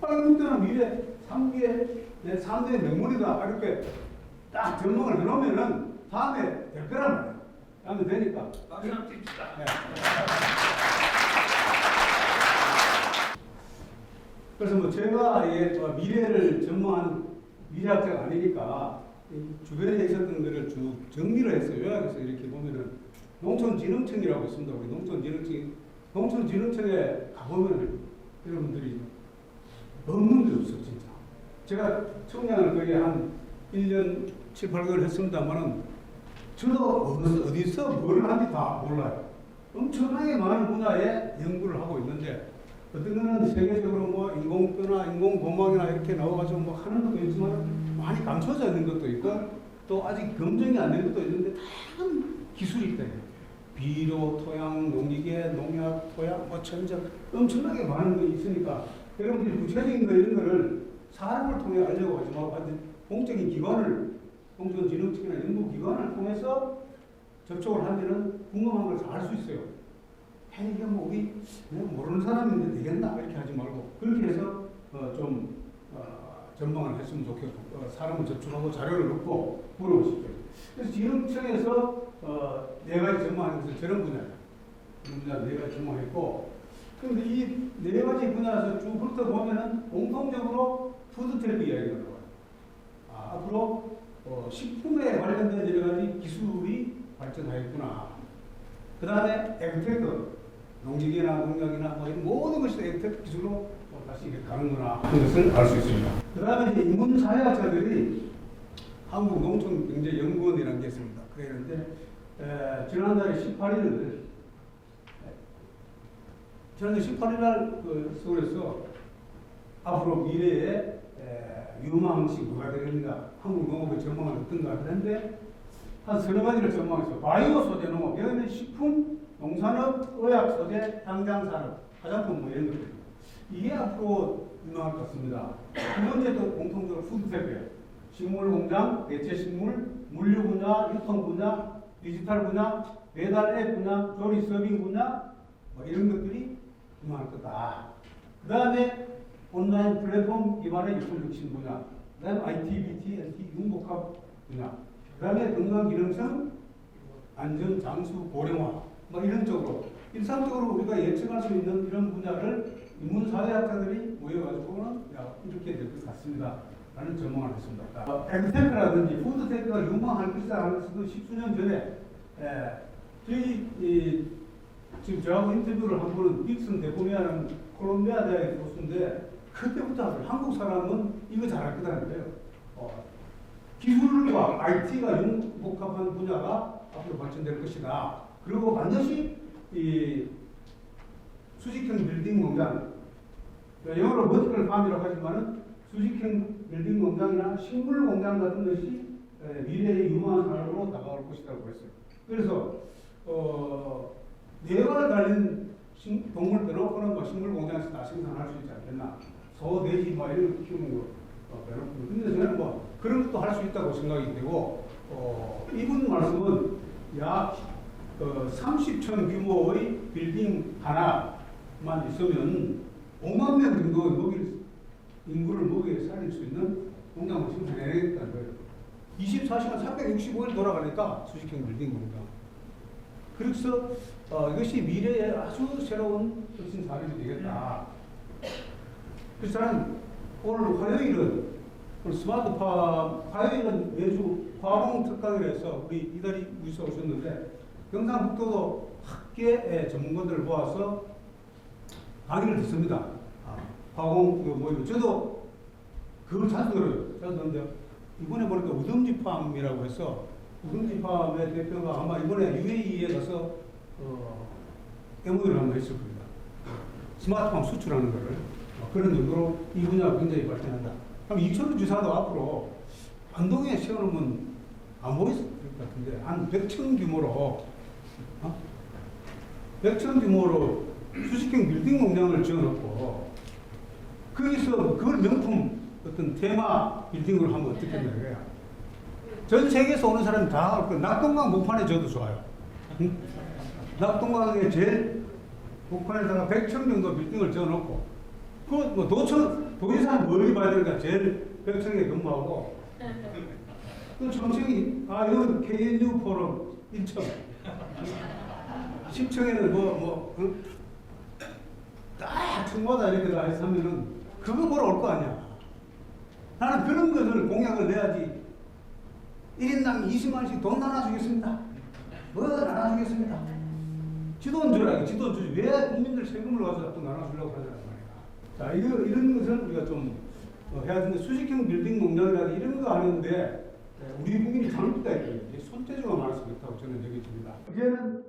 경북대나 미래 3대 명문이다. 이렇게 딱 전망을 해놓으면은 다음에 될 거란 말이에요. 하면 되니까. 네. 그래서 뭐 제가 미래를 전망하는 미래학자가 아니니까 주변에 있었던 것을 쭉 정리를 해서 요약해서 이렇게 보면은 농촌진흥청이라고 있습니다. 우리 농촌진흥청에 가보면은 여러분들이 없는 게 없어 진짜. 제가 청량을 거의 한 1년 7, 8개월 했습니다만은 저도 어디서 뭘 하는지 다 몰라요. 엄청나게 많은 분야에 연구를 하고 있는데 어떤 거는 세계적으로 뭐 인공뼈나 인공고막이나 이렇게 나와가지고 뭐 하는 것도 있지만 많이 감춰져 있는 것도 있고 또 아직 검증이 안 된 것도 있는데 다양한 기술이 있다. 비료, 토양, 농기계, 농약, 토양, 뭐 천적 엄청나게 많은 거 있으니까 여러분들이 구체적인 거 이런 거를 사람을 통해 알려고 하지 말고 하여튼 공적인 기관을 농촌진흥청이나 연구기관을 통해서 접촉을 하면은 궁금한 걸 다 알 수 있어요. 이게 뭐 우리 모르는 사람인데 되겠나 이렇게 하지 말고 그렇게 해서 전망을 했으면 좋겠고 사람을 접촉하고 자료를 넣고 물어보십시오. 그래서 진흥청에서 4가지 전망하면서 저런 분야 4가지 전망했고 그런데 이 4가지 분야에서 쭉 훑어보면은 공통적으로 푸드테크 이야기가 나와요. 앞으로 식품에 관련된 여러 가지 기술이 발전하였구나. 그 다음에 에그테크 농기계나 농약이나 뭐 이런 모든 것이 에그테크 기술로 다시 가는구나 하는 것을 알 수 있습니다. 그 다음에 이제 인문사회학자들이 한국농촌경제연구원이라는 게 있습니다. 그랬는데 지난달 18일 날 서울에서 앞으로 미래에 유망식 뭐가 되겠는가 한국 농업의 전망은 어떤가 그런데 한 서너 가지를 전망했어요. 바이오 소재 농업, 여기는 식품, 농산업, 의학 소재, 당장 산업, 화장품 뭐 이런 것들. 이게 앞으로 유망할 것 같습니다. 두 번째도 공통적으로 푸드테크예요. 식물 공장, 대체 식물, 물류 분야, 유통 분야, 디지털 분야, 배달 앱 분야, 조리 서빙 분야, 뭐 이런 것들이 유망할 거다. 그 다음에 온라인 플랫폼 기반의 유통 혁신 분야, 그 다음에 IT, BT, NT, 융복합 분야, 그 다음에 건강 기능성, 안전, 장수, 고령화, 뭐 이런 쪽으로 일상적으로 우리가 예측할 수 있는 이런 분야를 인문사회학자들이 모여가지고는 야, 이렇게 될 것 같습니다. 라는 전망을 했습니다. 에그테크라든지 푸드테크가 유망할 것이다 하는 것도 10수년 전에 저희 지금 저하고 인터뷰를 한 분은 딕슨 데포미아라는 콜롬비아 대학의 교수인데 그때부터 한국 사람은 이거 잘할 거다는 거예요. 기술과 IT가 융복합한 분야가 앞으로 발전될 것이다. 그리고 반드시 이 수직형 빌딩 공장, 영어로 버티컬 팜이라고 하지만은 수직형 빌딩 공장이나 식물 공장 같은 것이 미래의 유망한 산업으로 다가올 것이라고 했어요. 그래서 뇌가 달린 동물 빼놓고는 뭐 식물 공장에서 다 생산할 수 있지 않겠나. 소, 돼지 뭐 이런 거 키우는 거 빼놓고. 근데 저는 뭐 그런 것도 할 수 있다고 생각이 되고 이분 말씀은 약 30층 규모의 빌딩 하나만 있으면 5만 명 정도 인구를 먹여 살릴 수 있는 공장을 생산해야겠다는 거예요. 24시간 365일 돌아가니까 수직형 빌딩 공장. 그래서 이것이 미래의 아주 새로운 혁신 산업이 되겠다. 그래서 저는 오늘 화요일은 스마트팜, 화요일은 매주 화공 특강이라서 우리 이달이 우리서 오셨는데 경상북도도 학계 전문가들을 모아서 강의를 듣습니다. 화공 모임. 저도 그걸 자주 들어요. 자주 듣는데 이번에 보니까 우등지팜이라고 해서 우등지팜의 대표가 아마 이번에 UAE에 가서 MOU를 한번 했을 겁니다. 스마트팜 수출하는 거를. 그런 정도로 이 분야가 굉장히 발전한다. 그럼 이철우 지사도 앞으로 안동에 세워놓으면 안 보였을 것 같은데 한 100층 규모로 100층 규모로 수직형 빌딩 공장을 지어놓고 거기서 그걸 명품 어떤 테마 빌딩으로 하면 어떻겠냐 이거야. 전 세계에서 오는 사람이 다 올 거야. 낙동강 목판에 저도 좋아요. 응? 낙동강의 제일 목판에다가 100층 정도 빌딩을 지어놓고 뭐 도지사는 멀리 봐야 되니까 제일 100층에 근무하고 또 정책이 이건 KNU 포럼 1층 10층에는 딱 층마다 이렇게 다 해서 하면은 그거 보러 올 거 아니야. 나는 그런 것을 공약을 내야지. 1인당 20만원씩 돈 나눠주겠습니다. 뭐 나눠주겠습니다. 지돈 주라. 지돈 주지. 왜 국민들 세금을 가서 또 나눠주려고 하잖아. 자, 이런 것을 우리가 좀 해야 되는데 수직형 빌딩 공장이라든지 이런 거 하는데 우리 국민이 장비가 있거든요. 손재주가 많을 수 있다고 저는 여겨집니다. 이제는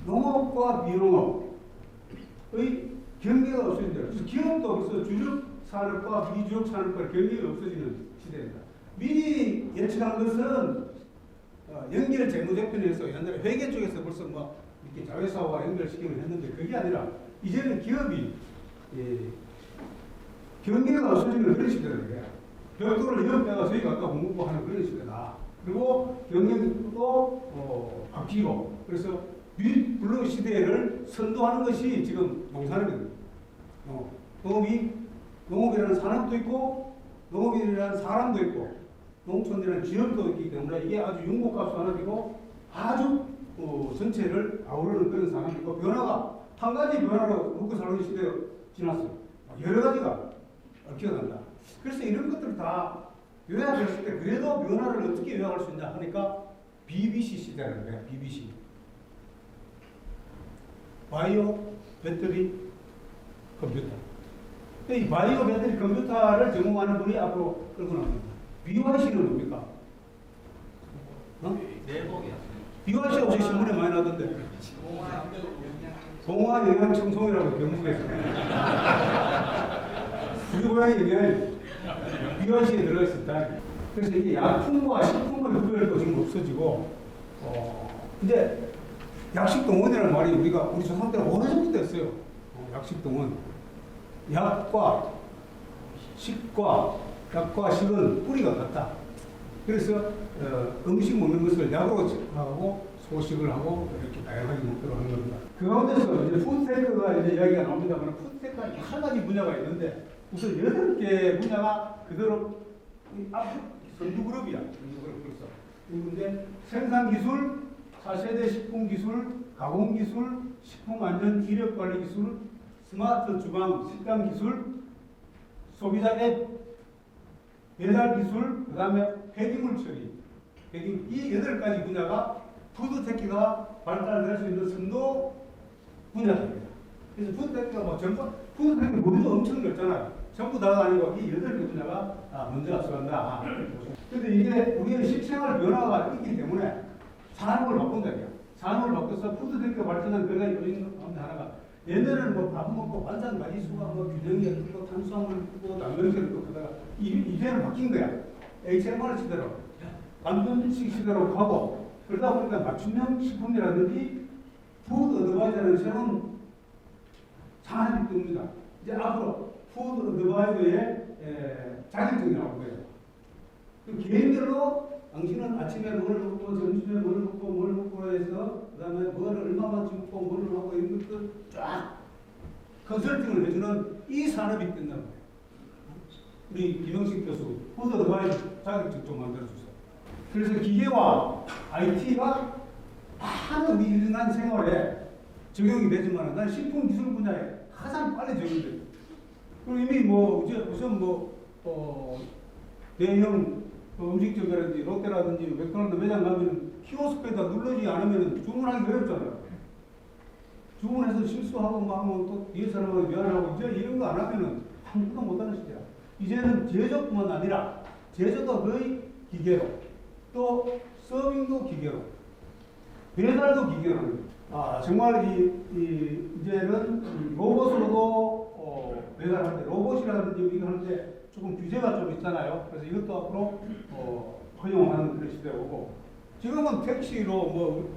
농업과 비농업의 경계가 없어진다. 그래서 기업도 그래서 주력 산업과 비주력 산업과 경계가 없어지는 시대입니다. 미리 예측한 것은 연결 재무제표에서 옛날에 회계 쪽에서 벌써 뭐 이렇게 자회사와 연결시키면 했는데 그게 아니라 이제는 기업이 경계가 없어지는 그런 시대라는 거야. 별도를 이어빼가 저희가 아까 공부하는 그런 시대다. 그리고 경쟁도 바뀌고 그래서 블루 시대를 선도하는 것이 지금 농산이거든요. 농업이라는 산업도 있고 농업이라는 사람도 있고 농촌이라는 지역도 있기 때문에 이게 아주 융복합 산업이고 아주 전체를 아우르는 그런 산업이고 변화가 한 가지 변화로 먹고 살는 시대가 지났어요. 여러 가지가 기억난다. 그래서 이런 것들을 다 요약했을 때 그래도 변화를 어떻게 요약할 수 있냐 하니까 BBC 시대라는 거야. BBC. 바이오 배터리 컴퓨터. 이 바이오 배터리 컴퓨터를 전공하는 분이 앞으로 끌고 나옵니다. BYC는 뭡니까? 내복이야. BYC 혹시 신문에 많이 나던데. 동화 영양 청송이라고 경북에서. 우리 고향이 그냥 BYC에 들어있었다. 그래서 이게 약품과 식품의 구별도 지금 없어지고, 이제 약식동원이라는 말이 우리 조상 때는 어느 정도 됐어요. 약식동원. 약과 식은 뿌리가 같다. 그래서 음식 먹는 것을 약으로 하고 소식을 하고 이렇게 다양하게 먹도록 하는 겁니다. 그 가운데서 이제 푸드테크가 이제 이야기가 나옵니다만 푸드테크가 여러 가지 분야가 있는데 우선 8개 분야가 그대로 선두그룹이야. 선두그룹 그래서 그런데 생산기술, 차세대 식품기술, 가공기술, 식품안전 이력관리기술, 스마트 주방 식당기술, 소비자 앱 배달기술, 그 다음에 폐기물 처리, 이 8가지 분야가 푸드테크가 발달될 수 있는 선도 분야입니다. 그래서 푸드테크가 뭐 전부, 푸드테크 문제도 엄청 넓잖아요. 전부 다가 아니고 이 8개 분야가 먼저 앞서간다. 근데 이게 우리는 실생활 변화가 있기 때문에 산업을 바꾼다. 산업을 바꿔서 푸드테크가 발전한 그런 요인 가운데 하나가 옛날에는 뭐 밥 먹고 반찬 가지수가 뭐 균형이 어떻고 탄수화물 고 단백질을 또 그다가 이제는 바뀐 거야. HMR 시대로 반편식 시대로 가고 그러다 보니까 맞춤형 식품이라든지 푸드 어드바이저라는 새로운 산업이 뜹니다. 이제 앞으로 푸드 어드바이저의 자격증이 나올 거예요. 그 개인별로 당신은 아침에 뭘 먹고 점심에 뭘 먹고 해서 그다음에 뭐를 얼마만큼 먹고 뭘 하고 이런 것들 쫙 컨설팅을 해주는 이 산업이 끝나는 거예요. 우리 김영식 교수 푸드 어드바이저 자격증 좀 만들어주세요. 그래서 기계와 IT가 많은 우리 일반 생활에 적용이 되지만 난 식품 기술 분야에 가장 빨리 적용돼요. 그리고 이미 뭐 이제 우선 대형 음식점이라든지 롯데라든지 맥도날드 매장 가면 키오스크에다 누르지 않으면 주문하기 어렵잖아요. 주문해서 실수하고 뭐 하면 또 뒤에 사람한테 미안하고 이제 이런 거 안 하면은 아무것도 못하는 시대야. 이제는 제조뿐만 아니라 제조도 거의 기계로 또 서빙도 기계로 배달도 기계로 하는 거예요. 정말 이제는 로봇으로도 배달하는데 로봇이라든지 이거 하는데 조금 규제가 좀 있잖아요. 그래서 이것도 앞으로 허용하는 그런 시대가 오고 지금은 택시로 뭐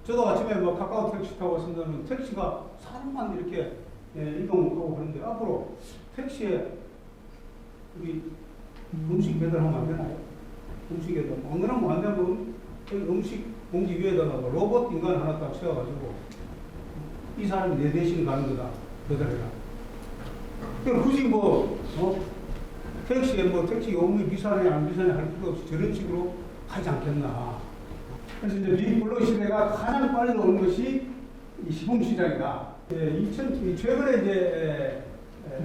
저도 아침에 뭐 카카오 택시 타고 왔으면 택시가 사람만 이렇게 이동하고 그러는데 앞으로 택시에 우리 음식 배달하면 안 되나요? 음식에다 안 그러면 안 되면 음식 봉지 위에다가 로봇 인간 하나 딱 세워가지고 이 사람이 내 대신 가는 거다 배달해라. 그러니까 굳이 택시에 택시 요금이 비싸네 안 비싸네 할 필요 없이 저런 식으로 하지 않겠나. 그래서 이제 빅블록 시대가 가장 빨리 오는 것이 이 식품 시장이다. 최근에 이제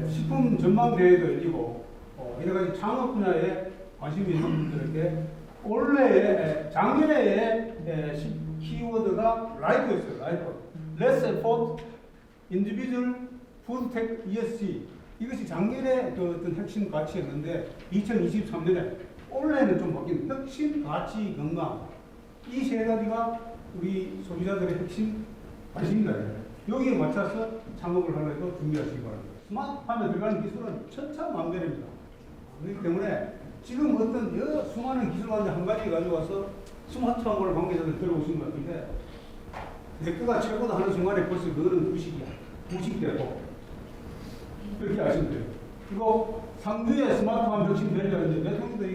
식품 전망 대회도 열리고 여러 가지 창업 분야에 관심이 있는 분들에게 올해 작년에 키워드가 라이프였어요. 라이프. Less effort, individual, food tech, ESG. 이것이 작년에 그 어떤 핵심 가치였는데 2023년에 올해는 좀 바뀐 핵심 가치 건강 이 세 가지가 우리 소비자들의 핵심 관심입니다. 여기에 맞춰서 창업을 하려고 준비하시기 바랍니다. 스마트팜에 들어가는 기술은 천차만별입니다. 그렇기 때문에 지금 어떤 여러 수많은 기술 가운데 한 가지 가져와서 스마트팜을 관계자들 들어오신 것 같은데 내 거가 최고다 하는 순간에 벌써 그거는 무식이야. 무식되고 그렇게 아시면 돼요. 그리고 상주에 스마트팜 혁신 밸리가 대통령도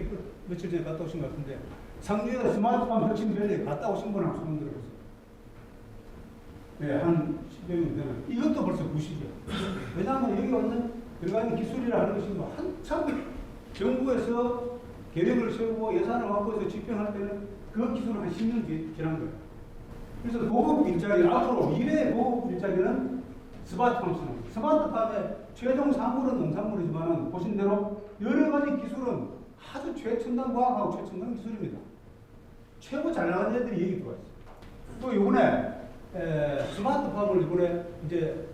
며칠 전에 갔다 오신 것 같은데 상주에 스마트팜 혁신 밸리 갔다 오신 분은 한번 들어보세요. 네, 한 10여 명 되는. 이것도 벌써 무식이야. 왜냐하면 여기 오는 들어가는 기술이라는 것이 뭐 한참 정부에서 계획을 세우고 예산을 확보해서 집행할 때는 그 기술을 한 10년 지난 거예요. 그래서 고급 일자리, 앞으로 미래의 고급 일자리는 스마트팜 쓰는 거예요. 스마트팜의 최종 산물은 농산물이지만 보신 대로 여러 가지 기술은 아주 최첨단 과학하고 최첨단 기술입니다. 최고 잘 나가는 애들이 여기 들어와 있어요. 또 이번에 스마트팜을 이번에 이제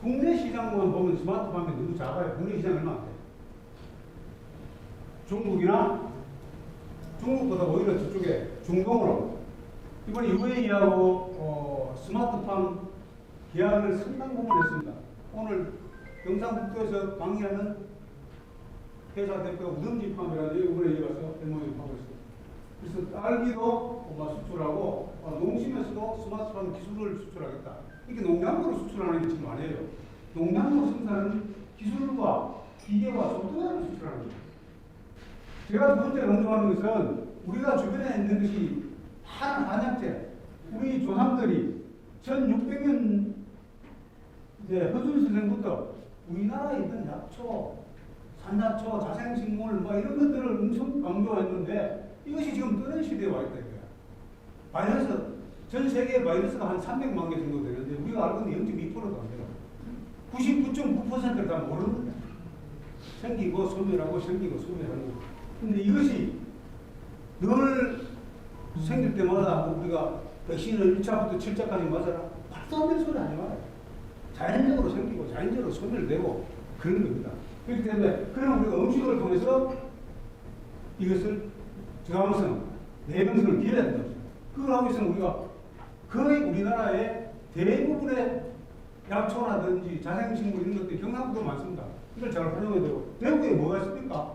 국내 시장만 보면 스마트팜이 너무 작아요. 국내 시장 얼마 안 돼요. 중국보다 오히려 저쪽에 중동으로 이번에 UAE하고 스마트팜 계약을 상당 부분 했습니다. 오늘 경상북도에서 강의하는 회사 대표가 우등지팜이라는 이번에 여기 와서 MOU 하고 있습니다. 그래서 딸기도 수출하고 농심에서도 스마트팜 기술을 수출하겠다. 이게 농약으로 수출하는 게 지금 아니에요. 농약으로 생산하는 기술과 기계와 소프트웨어를 수출하는 거예요. 제가 두 번째 강조하는 것은 우리가 주변에 있는 것이 한약재, 우리 조상들이 1600년 이제 허준 선생부터 우리나라에 있는 약초, 산야초, 자생식물 뭐 이런 것들을 엄청 강조했는데 이것이 지금 뜨는 시대에 와 있다 이거야. 바이러스, 전 세계 바이러스가 한 300만 개 정도 되는데 우리가 알고 있는 0.2%도 안 돼요. 99.9%를 다 모르는 거야. 생기고 소멸하고 생기고 소멸하고. 근데 이것이 늘 생길 때마다 우리가 백신을 1차부터 7차까지 맞아라. 말도 안 되는 소리 하지 말아요. 자연적으로 생기고 자연적으로 소멸되고 그런 겁니다. 그렇기 때문에 그럼 우리가 음식을 통해서 이것을 저항성, 내병성을 기해야 된다. 그걸 하고 있으면 우리가 거의 우리나라의 대부분의 약초라든지 자생식물 이런 것들이 경상도도 많습니다. 이걸 잘 활용해야 되고 대구에 뭐가 있습니까?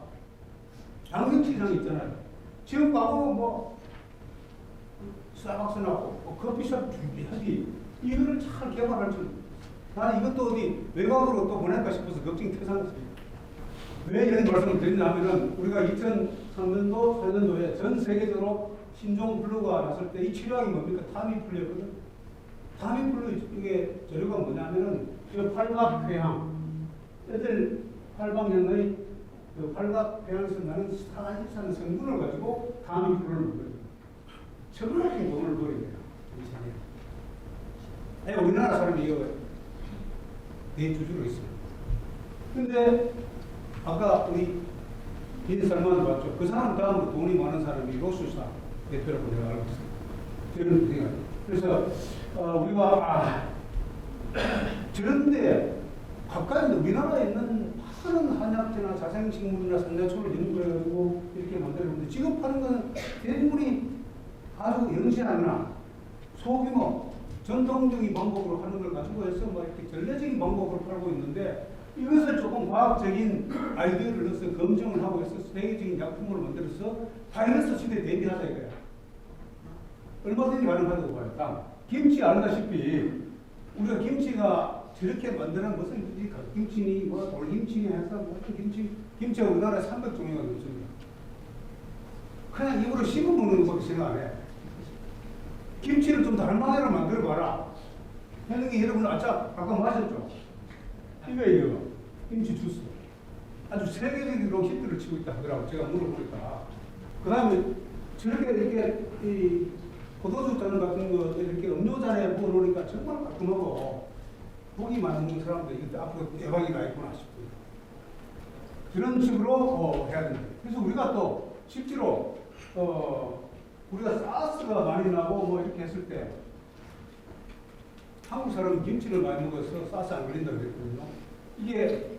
양념시장이 있잖아요. 지금 가보면 뭐 스타벅스나고 뭐 커피숍 준비하지 이거를 잘 개발할 줄 나는 이것도 어디 외곽으로 또 보낼까 싶어서 걱정이 태산했습니다. 왜 이런 말씀을 드리냐면은 우리가 2003년도, 4년도에 전 세계적으로 신종플루가 났을 때 이 치료약이 뭡니까? 타미플루였거든. 타미플루 이게 재료가 뭐냐면은 이 팔각회향, 애들 팔방향의 그 팔각회향에서 나는 스타라지산 성분을 가지고 타미플루를 먹어요. 정말로 돈을 벌이네요. 우리나라 사람이 이거 대주주로 있습니다. 근데 아까 우리 빈살만 봤죠. 그 사람 다음으로 돈이 많은 사람이 로스사 대표라고 내가 알고 있습니다. 저는 생각. 그래서 우리가 저런데 가까이 우리나라에 있는 많은 한약재나 자생식물이나 산야초를 연구해가지고 이렇게 만들었는데 지금 파는 것은 대부분이 아주 영시하거나 소규모 전통적인 방법으로 하는 걸 가지고 해서 뭐 이렇게 전례적인 방법으로 팔고 있는데 이것을 조금 과학적인 아이디어를 넣어서 검증을 하고 해서 세계적인 약품으로 만들어서 바이러스 시대에 대비하자 이거야. 얼마든지 가능하다고 봐요. 김치 알다시피 우리가 김치가 저렇게 만드는 무슨 김치니 뭐 돌김치니 해서 무슨 김치가 우리나라에 300종류가 넘습니다. 그냥 입으로 씹어 먹는 것밖에 생각 안 해. 김치를 좀 다른 방향으로 만들어봐라. 형님 여러분 아까 마셨죠? 이거 김치 주스 아주 세계적으로 히트를 치고 있다 하더라고. 제가 물어보니까 그 다음에 저렇게 이렇게 이 포도주 잔 같은 거 이렇게 음료잔에 부어놓으니까 정말 깔끔하고 보기 많은 사람들 이거 앞으로 대박이 나있구나 싶습니다. 그런 식으로 해야 된다. 그래서 우리가 또 실제로 우리가 사스가 많이 나고 뭐 이렇게 했을 때 한국 사람은 김치를 많이 먹어서 사스 안 걸린다고 그랬거든요. 이게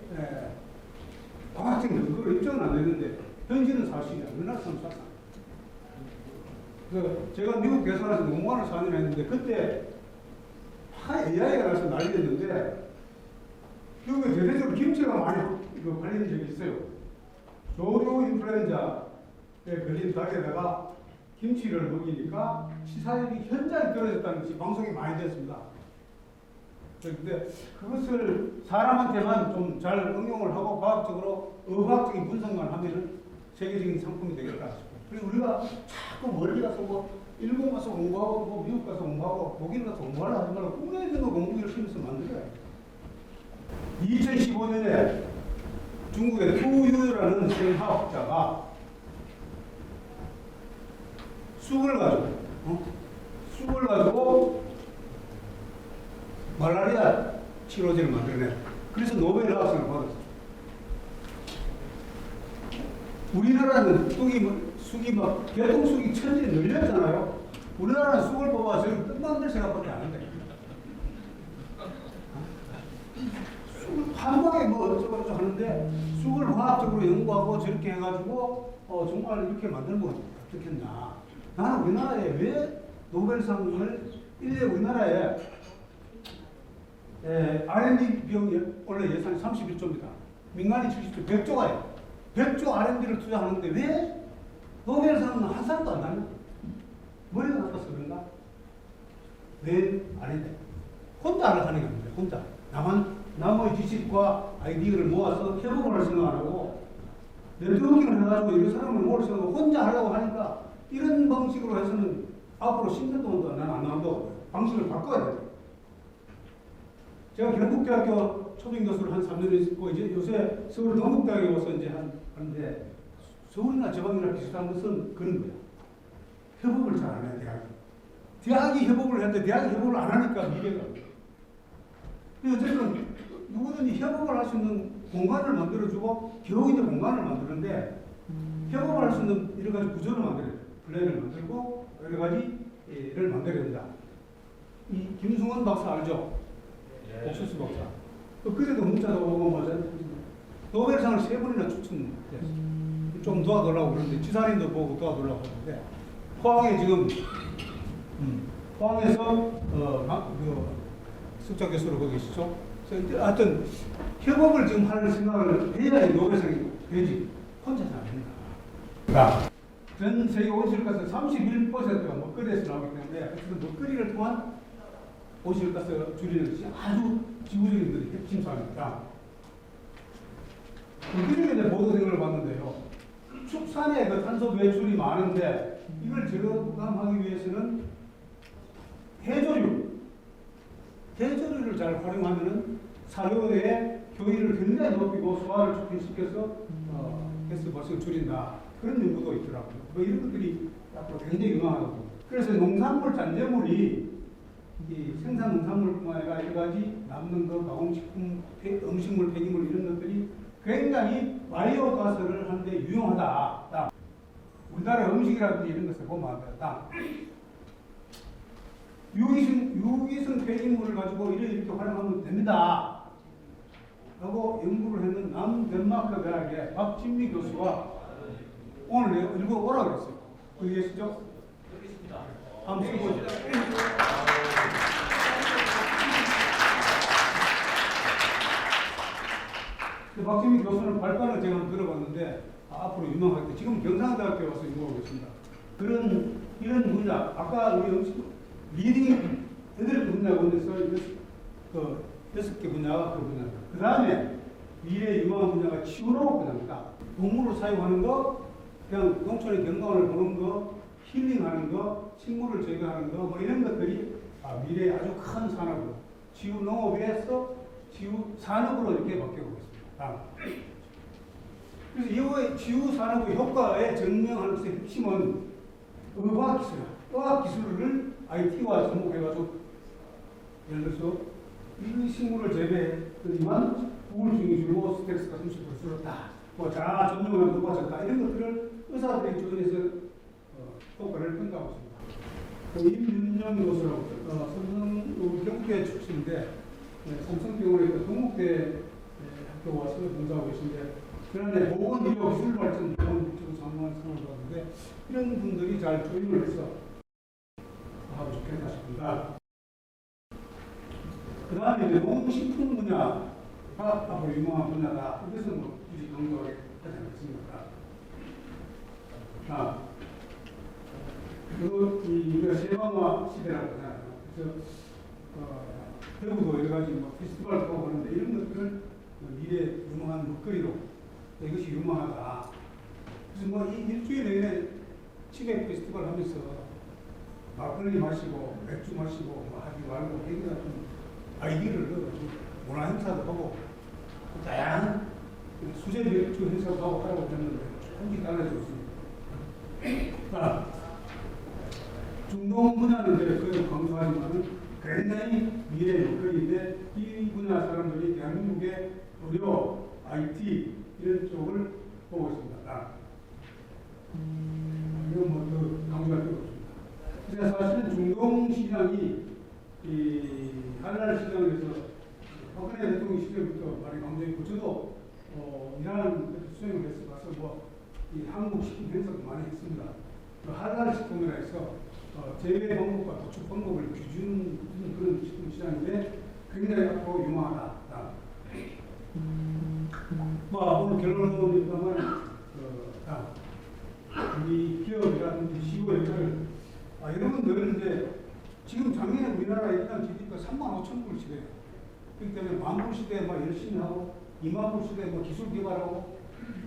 과학적인 근거로 입증은 안 되는데 현실은 사실이야. 우리나라 사람 사스 제가 미국 대사관에서 농관을 4년 했는데 그때 AI가 나서 난리였는데 미국에 대대적으로 김치가 많이 관련된 적이 있어요. 조류 인플루엔자에 걸린 닭에다가 김치를 먹이니까 치사율이 현저히 떨어졌다는 것이 방송이 많이 됐습니다. 그런데 그것을 사람한테만 좀 잘 응용을 하고 과학적으로 의학적인 분석만 하면은 세계적인 상품이 되겠다 싶어요. 그리고 우리가 자꾸 멀리 가서 뭐 일본 가서 공부하고 뭐 미국 가서 공부하고 독일 가서 공부하려 하지 말고 국내에 있는 거 공부 열심히 해서 만들어야 돼. 2015년에 중국의 투유라는 생화학자가 쑥을 가지고 말라리아 치료제를 만들어내. 그래서 노벨 의학상을 받았어요. 우리나라는 쑥이 막 개동쑥이 천지에 널렸잖아요. 우리나라는 쑥을 뽑아 저기 뜯 만들 생각밖에 안 한대. 쑥을 한 방에 뭐 어쩌고 하는데 쑥을 화학적으로 연구하고 저렇게 해가지고 정말 이렇게 만들면 어떻겠나. 나는 우리나라에 왜 노벨상을 우리나라에 R&D 비용이 원래 예산이 31조입니다. 민간이 70조, 100조가요. 100조 R&D를 투자하는데 왜 노벨상은 한 사람도 안 나냐? 머리가 나빠서 그런가? 왜 아닌데? 혼자 알아가는 게 아닙니다. 혼자. 남의 지식과 아이디어를 모아서 협업을 할 생각 안 하고 네트워킹을 해가지고 이 사람을 모을 생각하고 혼자 하려고 하니까 방식으로 해서는 앞으로 10년 동안도 난 안 나온다고. 방식을 바꿔야 돼. 제가 경북대학교 초등교수를 한 3년 했고 이제 요새 서울 동국대학에 와서 이제 하는데 서울이나 지방이나 비슷한 것은 그런 거야. 협업을 잘 안 해요, 대학이. 대학이 협업을 했는데 대학이 협업을 안 하니까 미래가. 근데 어쨌든 누구든지 협업을 할 수 있는 공간을 만들어주고 교육인의 공간을 만드는데 협업을 할 수 있는 여러 가지 구조를 만들어야 돼. 플랜을 만들고 여러 가지를 만들어야 된다. 이 김승원 박사 알죠? 옥수수 박사. 그때도 문자도 오고 맞아. 노벨상을 3번이나 추천됐어. 좀 도와달라고 그러는데 지사님도 보고 도와달라고 하는데 포항에 지금 포항에서 석좌 교수로 거기 계시죠. 하여튼 협업을 지금 하는 생각을 해야 노벨상이 되지. 혼자서 안 된다. 전 세계 온실가스 31%가 먹거리에서 나오기 때문에 어쨌든 먹거리를 통한 온실가스 줄이는 것이 아주 지구적인 핵심사항입니다. 그중에 보도된 걸 봤는데요. 축산에 그 탄소 배출이 많은데 이걸 절감하기 위해서는 해조류를 잘 활용하면은 사료의 교일을 굉장히 높이고 소화를 촉진시켜서 가스 발생을 줄인다. 그런 연구도 있더라고요. 뭐 이런 것들이 앞으로 굉장히 유망하다고. 그래서 농산물 잔재물이 이 생산 농산물뿐만 아니라 여러 가지 남는 거, 가공식품, 음식물, 폐기물 이런 것들이 굉장히 바이오 가스를 하는데 유용하다. 우리나라 음식이라든지 이런 것을 보면 안 된다. 유기성 폐기물을 가지고 이렇게 활용하면 됩니다. 라고 연구를 했는 남덴마크 대학의 박진미 교수가 오늘 일부러 오라고 그랬어요. 거기 계시죠? 한번 써보죠. 박진미 교수는 발간을 제가 한번 들어봤는데 앞으로 유명하겠다. 지금 경상대학교에 와서 연구하고 있습니다. 이런 분야, 아까 우리 리딩 8개 분야가 있어서 6개 분야가 그 분야입니다. 그 다음에 미래 유망한 분야가 치유농업 분야입니다. 동물을 사육하는 거, 그냥 농촌의 경관을 보는 거, 힐링하는 거, 식물을 제거하는 거, 뭐 이런 것들이 미래의 아주 큰 산업으로 치유농업에서 치유산업으로 이렇게 바뀌고 있습니다. 그래서 이후에 치유산업의 효과에 증명하는 것의 핵심은 의학기술이야. 의학기술을 IT와 접목해가지고 예를 들어서 이 식물을 재배했더니만 우울증이 줄고 스트레스가 30% 줄었다. 뭐 자아 전용이 높아졌다. 이런 것들을 의사들이 조정해서 효과를 평가하고 있습니다. 임윤정 교수라고 삼성 경북대 출신인데 삼성병원에 동국대 학교 와서 봉사하고 계신데 그런데 보건의료기술 발전 보건국적 장관 상을 받았는데 이런 분들이 잘 조율을 해서 하고 좋겠다 싶습니다. 그 다음에 이제 농식품 분야가 앞으로 유망한 분야다. 이것은 뭐 굳이 강조하게 하지 않겠습니다. 그리고 우리가 세방화 시대라고 하잖아요. 그래서 대구도 여러 가지 뭐 페스티벌도 하고 하는데 이런 것들을 미래 유망한 먹거리로 이것이 유망하다. 그래서 뭐 이 일주일 내내 치맥 페스티벌 하면서 막걸리 마시고 맥주 마시고 뭐 하지 말고 얘기 같은 아이디어를 넣어가지고 문화 행사도 하고 다양한 수제 맥주 행사도 하고 했는데 한기 달라지고 있습니다. 중동 분야는 이제 그걸 강조하지만은 굉장히 미래의 먹거리인데 이 분야 사람들이 대한민국의 의료, IT 이런 쪽을 보고 있습니다. 이건 뭐더 강조할 필요 없습니다. 그래서 사실은 중동 시장이 이 한날 시장에서 박근혜 대통령 시절부터 많이 강조했고 저도 이란 수행을 해서 가서 이 한국 식품 행사도 많이 했습니다. 한날 식품이라 해서 재배 방법과 도축 방법을 규준하는 그런 식품 시장인데 굉장히 앞으로 유망하다. 오늘 결론은 있다만 우리 기업이라든지 시도에들 여러분들 이제 지금 작년에 우리나라 일단 GDP가 35,000불 시대예요. 그렇기 때문에 만불 시대에 막 열심히 하고 2만불 시대에 뭐 기술 개발하고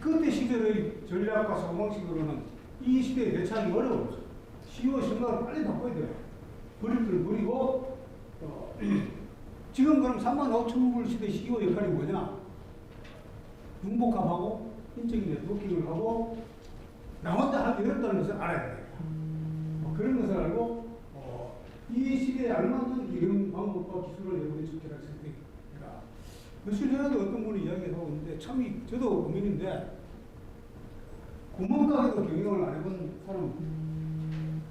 그때 시절의 전략과 소방식으로는 이 시대에 대처하기 어려워요. CEO 생각을 빨리 바꿔야 돼요. 버릴 걸 버리고 지금 그럼 35,000불 시대 CEO 역할이 뭐냐? 융복합하고 인적인 네트워킹을 하고 나 혼자 하기 어렵다는 것을 알아야 돼요. 그런 것을 알고 이 시대에 알맞는 이런 방법과 기술을 여러분이 적절하게 선택해라. 며칠 전에도 어떤 분이 이야기하고 있는데 참 저도 고민인데 구멍가게도 경영을 안 해본 사람,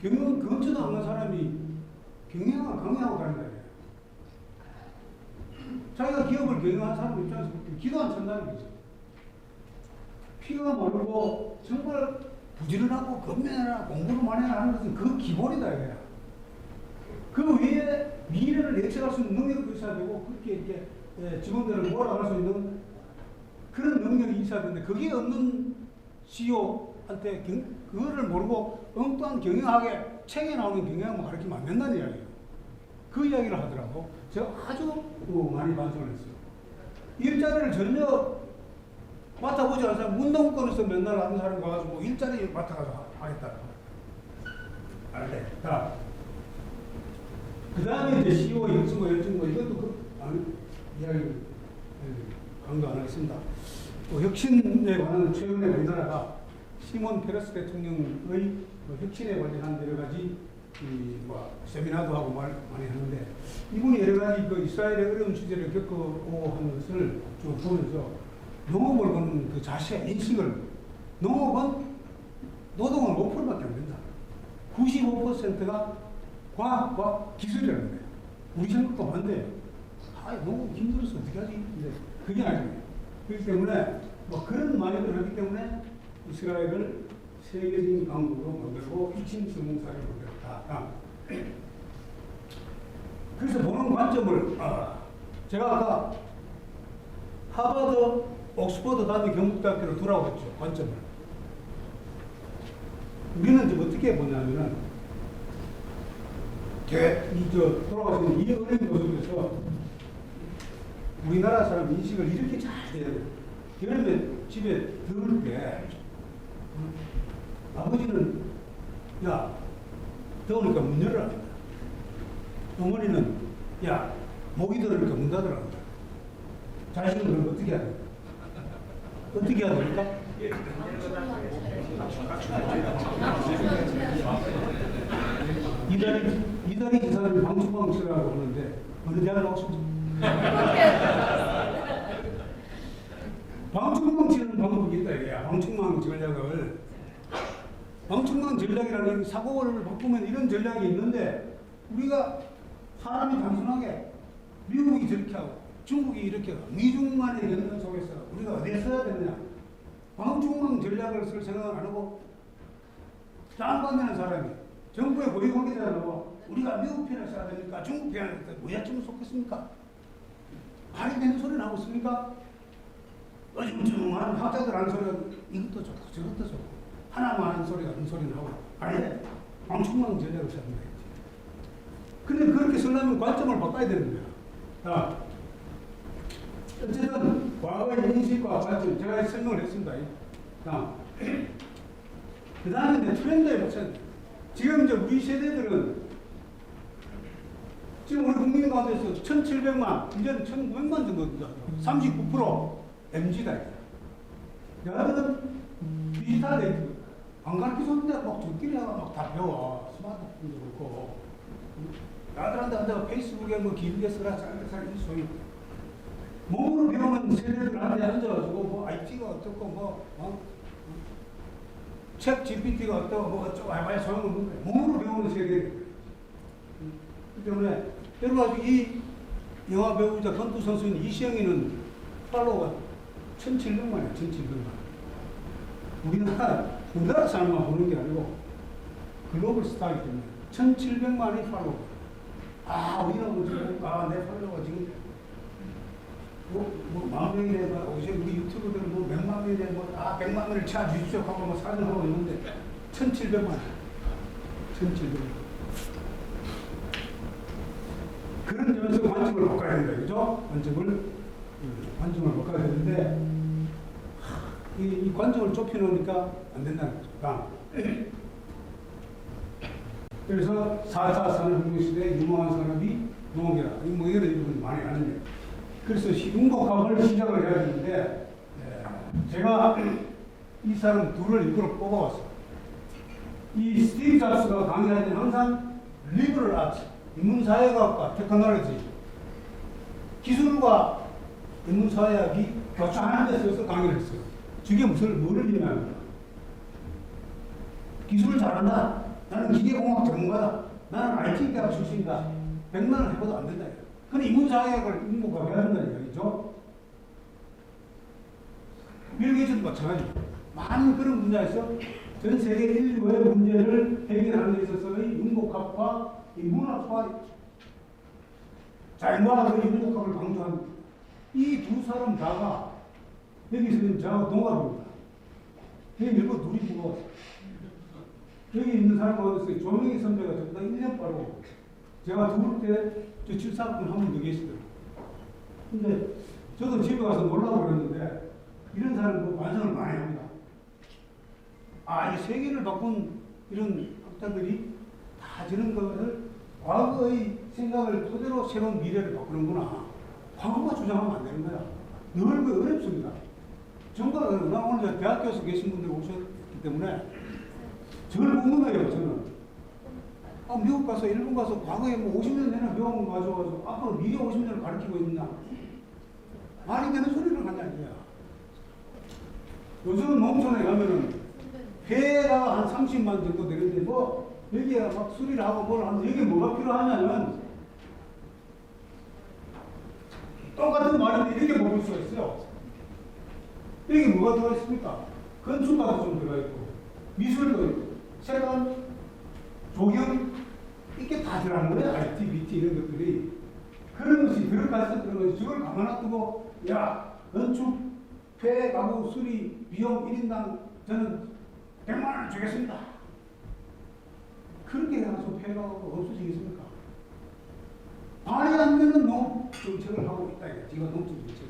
경영 근처도 안 간 사람이 경영을 강요하고 가는 거예요. 자기가 기업을 경영한 사람 입장에서 기도 안 찬다는 거죠. 피가 마르고 정말 부지런하고 건면해라 공부를 많이 하는 것은 그 기본이다 이거야. 그 위에 미래를 예측할 수 있는 능력도 있어야 되고 그렇게 이렇게 직원들을 몰아갈 수 있는 그런 능력이 있어야 되는데 그게 없는 CEO한테 그거를 모르고 엉뚱한 경영학에 책에 나오는 경영학만 가르치면 안 된다는 이야기예요. 그 이야기를 하더라고. 제가 아주 많이 반성을 했어요. 일자리를 전혀 맡아보지 않은 사람, 운동권에서 맨날 하는 사람 가가지고 일자리 맡아가지고 하겠다. 알래. 자, 그 다음에 이제 CEO 열증고 이것도 이야기를 강조 안 하겠습니다. 또 혁신에 관한 최근에 우리나라가 시몬 페레스 대통령의 혁신에 관련한 여러 가지 세미나도 하고 많이 하는데 이분이 여러 가지 그 이스라엘의 어려운 시대를 겪어오고 하는 것을 좀 보면서 농업을 보는 그 자세, 인식을 농업은 노동은 5%밖에 안 된다. 95%가 과학과 기술이라는 거예요. 우리 생각도 반대예요. 농업 힘들어서 어떻게 하지? 근데 그게 아니에요. 그렇기 때문에 그런 마인드를 하기 때문에 이스라엘을 세계적인 강국으로 만들고 2층 성공사를 만들었다. 그래서 보는 관점을 제가 아까 하버드, 옥스퍼드 다음에 경북대학교를 두라고 했죠. 관점을. 우리는 지금 어떻게 보냐면은 돌아가시는 이 어려운 모습에서 우리나라 사람 인식을 이렇게 잘 해야 돼요. 여름에 집에 들을 때 아버지는 야 더우니까 문 열어라. 어머니는 야 모기 들으니까 문 닫으라. 자식은 그럼 어떻게 해야 돼? 어떻게 해야 됩니까? 이다리 기사를 방충망치라고 하는데 어느 대학을 나왔습니까? 방충망 치는 방법이 있다 이거야. 방충망 전략을. 방충망 전략이라는 사고를 바꾸면 이런 전략이 있는데 우리가 사람이 단순하게 미국이 저렇게 하고 중국이 이렇게 하고 미중만의 연관 속에서 우리가 어디에 써야 되느냐. 방충망 전략을 쓸 생각을 안 하고 짱관되는 사람이 정부의 고위 관계자라고 우리가 미국 편을 써야 됩니까? 중국 편을 뭐야쯤 속겠습니까? 말이 되는 소리는 하고 있습니까? 어중중한 학자들 하는 소리가 이것도 좋고 저것도 좋고 하나만 하는 소리가 그 소리는 하고 아니 방충망 전략을 써야 된다. 근데 그렇게 쓰려면 관점을 바꿔야 되는 거야. 자, 어쨌든 과거의 인식과 관점 제가 설명을 했습니다. 자, 그 다음에 이제 트렌드에 맞춰야 돼. 지금 이제 우리 세대들은 지금 우리 국민 가운데서 1,700만, 이제는 1,900만 정도 되죠. 39% MZ다. 여하튼 디지털 네이트 안 가르쳐줬는데 막 저끼리 막다 배워. 스마트폰도 그렇고. 아들한테 내가 페이스북에 뭐 길게 쓰라 잘 소위. 몸으로 배우는 세대들한테 앉아가지고 뭐 IT가 어떻고 챗 GPT가 어떠고 뭐 어쩌고 해봐야 소용없는 거예요. 몸으로 배우는 세대. 그렇기 때문에 여러 가지 이 영화 배우자 권투 선수인 이시영이는 팔로워가 1,700만이에요. 1,700만. 우리나라 사람만 보는 게 아니고 글로벌 스타이기 때문에 1,700만이 팔로워. 우리는 뭐 지금 내 팔로워가 지금 뭐 10,000명이래 어제 우리 유튜브들은 뭐 100만 명이래 100만 명을 찾아주십시오 하고 뭐 사진하고 있는데 1,700만. 1,700만. 그런 점에서 관점을 바꿔야 된다. 그죠? 관점을 바꿔야 되는데 이 관점을 좁혀놓으니까 안 된다는 거죠. 그래서 4차 산업혁명시대에 유망한 산업이 농업이라. 뭐 이런 부분이 많이 아는데. 그래서 융복합을 시작을 해야 되는데, 제가 이 사람 둘을 일부러 뽑아왔어요. 이 스티브 잡스가 강의할 때는 항상 리버럴 아트, 인문사회학과 테크놀로지, 기술과 인문사회학이 교차하는 데 있어서 강의를 했어요. 저게 뭐를 의미합니까? 기술을 잘한다. 나는 기계공학 전문가다. 나는 IT 대학 출신이다. 100만원 해봐도 안 된다. 근데 인문사회학을 융복합해야 한다는 이야기죠. 빌 게이츠도 마찬가지고 많은 그런 분야에서 전 세계 인류의 문제를 해결하는 데 있어서의 융복합과 이 문학과 자연과학의 융복합을 강조한 이 두 사람 다가 여기서는 저하고 동갑입니다. 여기 일부 둘이 부부가 여기 있는 사람 가운데서 조명희 선배가 저보다 1년 빠르고 제가 죽을 때 저 칠사분 한 분 더 계시더라고요. 근데 저도 집에 가서 놀라고 그랬는데 이런 사람도 완성을 많이 합니다. 아, 이 세계를 바꾼 이런 학자들이 다 저런 것을 과거의 생각을 토대로 새로운 미래를 바꾸는구나. 과거가 주장하면 안 되는 거야. 늘 그 어렵습니다. 정말 나 오늘 대학교에서 계신 분들 오셨기 때문에 저를 궁금해요, 저는. 아, 미국 가서 일본 가서 과거에 뭐 50년 전에 배운 거 가져와서 앞으로 미래 50년을 가르치고 있느냐. 말이 되는 소리를 하냐 이거야. 요즘 농촌에 가면은 회가 한 30만 정도 되는데 뭐 여기에 막 수리를 하고 뭘 하는데 여기 뭐가 필요하냐면 똑같은 말인데 이렇게 먹을 수가 있어요. 여기 뭐가 들어가 있습니까? 건축가도 좀 들어가 있고 미술도 있고 세관, 조경 이게 다 들어가는 거예요. IT, BT 이런 것들이 그런 것이 들어가서 그런 것이 저걸 가만 놔두고 야 건축 폐 가구 수리 비용 1인당 저는 100만 원을 주겠습니다. 그렇게 해서 폐 가구가 없어지겠습니까? 말이 안 되는 농업 정책을 하고 있다. 지금 농촌 정책.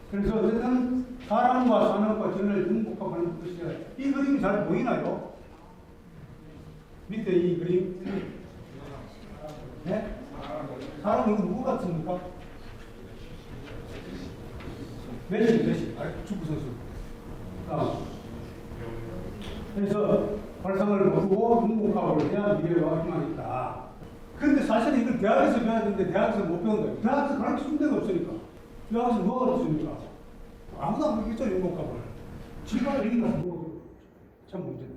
그래서 어쨌든 사람과 산업과 전을 융복합하는 것이야. 이 그림이 잘 보이나요? 밑에 이 그림. 네? 사람 이거 누구 같습니까? 메시. 축구 선수. 그래서 발상을 모르고 융복합을 해야 미래와 희망이 있다. 근데 사실은 이걸 대학에서 배워야 되는데 대학에서 못 배운 거예요. 대학에서 가르쳐 준 데가 없으니까. 대학에서 뭐가 없습니까? 아무도 안 배우겠죠, 융복합을. 지가 여기 가서 뭐, 참 문제네.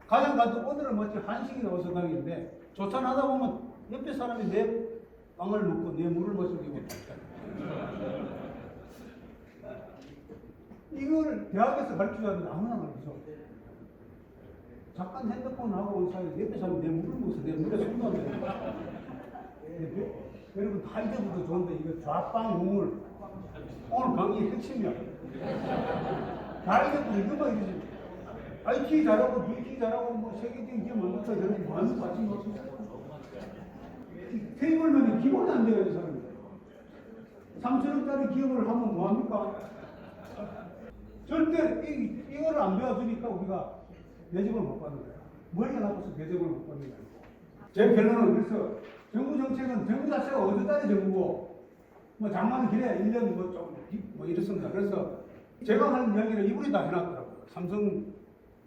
가장 간도 오늘은 뭐지 한식이 나와서 다니는데 조찬하다 보면 옆에 사람이 내 빵을 먹고 내 물을 마시고 이거 이걸 대학에서 가르쳐줘야 하는데 아무나 말이죠. 잠깐 핸드폰 하고 온 사이에 옆에 사람이 내 물을 먹어서 내 물에 손도 안 대. 여러분 다 이제부터 좋은데 이거 좌빵 우물 오늘 강의의 핵심이야. 다 이제부터 이것만 이러지. IT 잘하고 BT 잘하고 뭐 세계적인 기업 만났다 저런 거 완전 맞춘 거 없어. 테이블맨이 기본이 안 돼요, 이 사람이. 3천원짜리 기업을 하면 뭐합니까? 절대 이거를 안 배워주니까 우리가 대접을 못 받는 거야. 머리가 나빠서 대접을 못 받는 거야. 제 결론은 그래서 정부 정책은 정부 자체가 어디까지 정부고 뭐 장만 길에 1년 뭐 이렇습니다. 그래서 제가 하는 이야기를 이분이 다 해놨더라고요. 삼성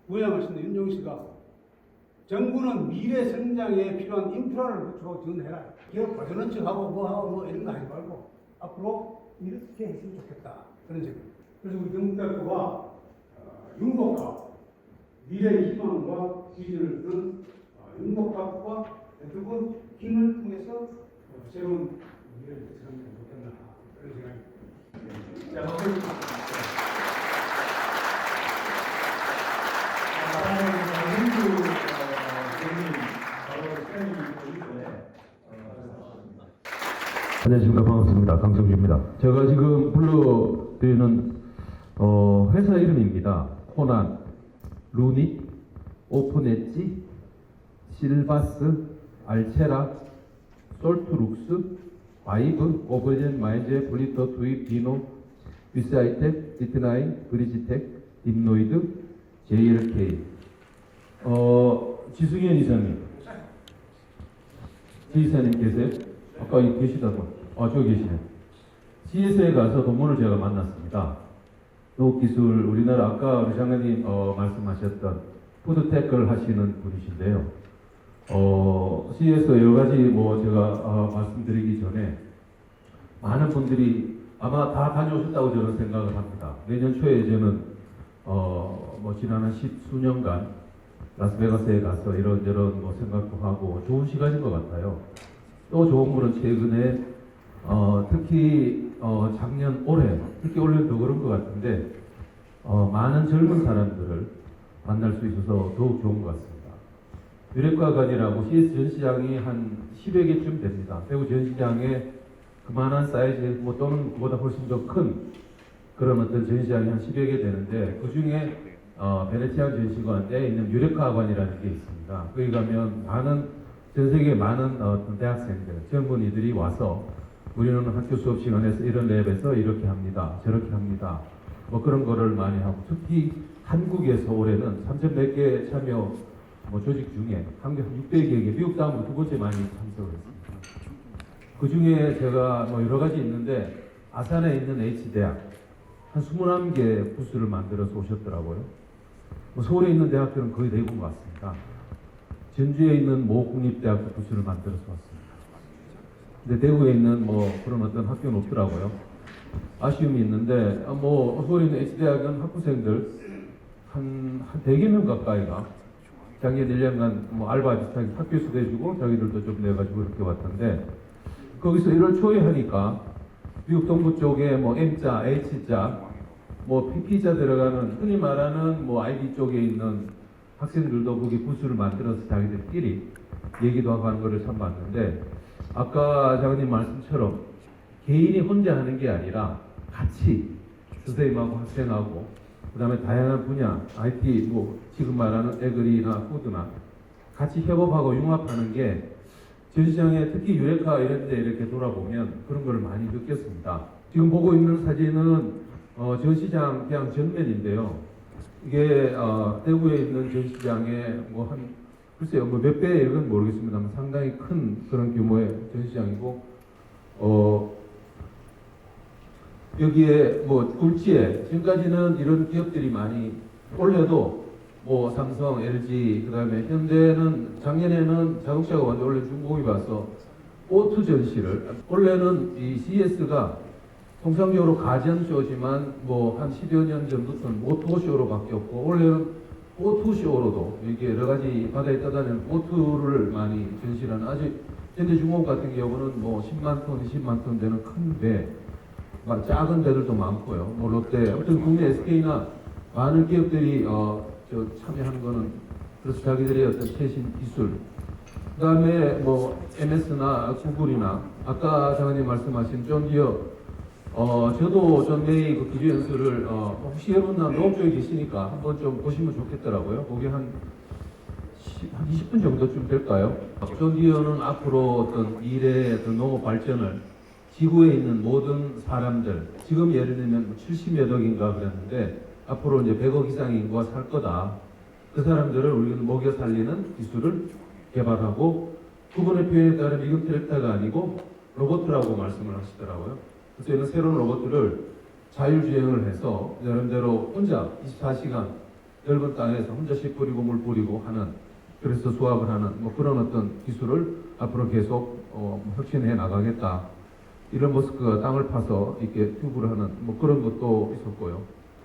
부회장하시는 윤종 씨가 정부는 미래 성장에 필요한 인프라를 구축하고 지원해라. 기업 과전원칙하고 뭐 이런 거 하지 말고 앞으로 이렇게 했으면 좋겠다. 그런 생각. 그래서 우리 경북대학교가 융복합, 미래의 희망과 비전을 둔 융복합과 두번 힘을 통해서 새로운 미래를 세우면 좋겠다. 그런 생각입니다. 안녕하십니까. 반갑습니다. 강성주입니다. 제가 지금 불러드리는 회사 이름입니다. 코난, 루닛, 오픈엣지, 실바스, 알체라, 솔트룩스, 바이브, 오버젠, 마인즈, 블리터, 투입, 디노, 비스아이텍, 디트나인, 브리지텍, 딥노이드, JLK. 지승현 이사님, 지휘사님 계세요? 아까 여기 계시다고. 저기 계시네. CS에 가서 동문을 제가 만났습니다. 농업기술, 우리나라 아까 우리 장관님 말씀하셨던 푸드테크를 하시는 분이신데요. CS에서 여러 가지 제가 말씀드리기 전에 많은 분들이 아마 다 다녀오셨다고 저는 생각을 합니다. 내년 초에 저는 지난 한 10수년간 라스베가스에 가서 이런저런 생각도 하고 좋은 시간인 것 같아요. 또 좋은 거는 최근에 특히 작년 올해 특히 올해는 더 그런 것 같은데 많은 젊은 사람들을 만날 수 있어서 더욱 좋은 것 같습니다. 유력과관이라고 CS 전시장이 한 10여 개쯤 됩니다. 대구 전시장에 그만한 사이즈 또는 그보다 훨씬 더 큰 그런 어떤 전시장이 한 10여 개 되는데 그 중에 베네치안 전시관에 있는 유력과관이라는 게 있습니다. 거기 가면 전 세계 많은 어떤 대학생들, 젊은이들이 와서 우리는 학교 수업 시간에서 이런 랩에서 이렇게 합니다. 저렇게 합니다. 그런 거를 많이 하고 특히 한국에서 올해는 3천 몇 개 참여 조직 중에 한국 600개, 미국 다음으로 두 번째 많이 참석을 했습니다. 그 중에 제가 여러 가지 있는데 아산에 있는 H대학 한 21개 부스를 만들어서 오셨더라고요. 서울에 있는 대학들은 거의 대부분 왔습니다. 전주에 있는 모 국립대학도 부스를 만들어서 왔습니다. 근데 대구에 있는 그런 어떤 학교는 없더라고요. 아쉬움이 있는데 서울에 있는 H대학은 학부생들 한 100여 명 가까이가 작년 1년간 알바 비슷하게 학교 수도 해주고 자기들도 좀 내가지고 이렇게 왔던데 거기서 1월 초에 하니까 미국 동부 쪽에 M자, H자, PP자 들어가는 흔히 말하는 IB 쪽에 있는 학생들도 거기 부스를 만들어서 자기들끼리 얘기도 하고 하는 거를 참 봤는데 아까 장관님 말씀처럼 개인이 혼자 하는 게 아니라 같이 선생님하고 학생하고 그 다음에 다양한 분야, IT, 지금 말하는 에그리나 푸드나 같이 협업하고 융합하는 게 전시장에 특히 유레카 이런 데 이렇게 돌아보면 그런 걸 많이 느꼈습니다. 지금 보고 있는 사진은 전시장 그냥 전면인데요. 이게 대구에 있는 전시장에 글쎄요 몇 배 이건 모르겠습니다만 상당히 큰 그런 규모의 전시장이고 여기에 굴지에 지금까지는 이런 기업들이 많이 올해도 삼성, LG 그다음에 현대는 작년에는 자동차가 완전 원래 중공이 와서 오토 전시를 원래는 이 CS가 통상적으로 가전쇼지만 한 10여 년 전부터는 오토쇼로 바뀌었고 원래는 오토쇼로도 이게 여러 가지 바다에 떠다니는 오토를 많이 전시하는 아직 현대중공업 같은 경우는 10만 톤, 20만 톤 되는 큰 배, 작은 배들도 많고요. 롯데, 아무튼 국내 SK나 많은 기업들이 참여하는 거는 그래서 자기들의 어떤 최신 기술, 그 다음에 MS나 구글이나 아까 장관님 말씀하신 존 디어, 저도 존 메이 그 기조 연수를 혹시 여러분 농업 쪽에 계시니까 한번 좀 보시면 좋겠더라고요. 거기 한 20분 정도쯤 될까요? 존 디어는 앞으로 어떤 미래의 어떤 농업 발전을 지구에 있는 모든 사람들, 지금 예를 들면 70여 억인가 그랬는데 앞으로 이제 100억 이상의 인구가 살 거다. 그 사람들을 우리는 먹여 살리는 기술을 개발하고 그분의 표현에 따르면 이건 트랙터가 아니고 로봇이라고 말씀을 하시더라고요. 그래서 이런 새로운 로봇들을 자율주행을 해서 나름대로 혼자 24시간 넓은 땅에서 혼자 씨 뿌리고 물 뿌리고 하는 그래서 수확을 하는 그런 어떤 기술을 앞으로 계속 혁신해 나가겠다. 이런 머스크가 땅을 파서 이렇게 튜브를 하는 그런 것도 있었고요.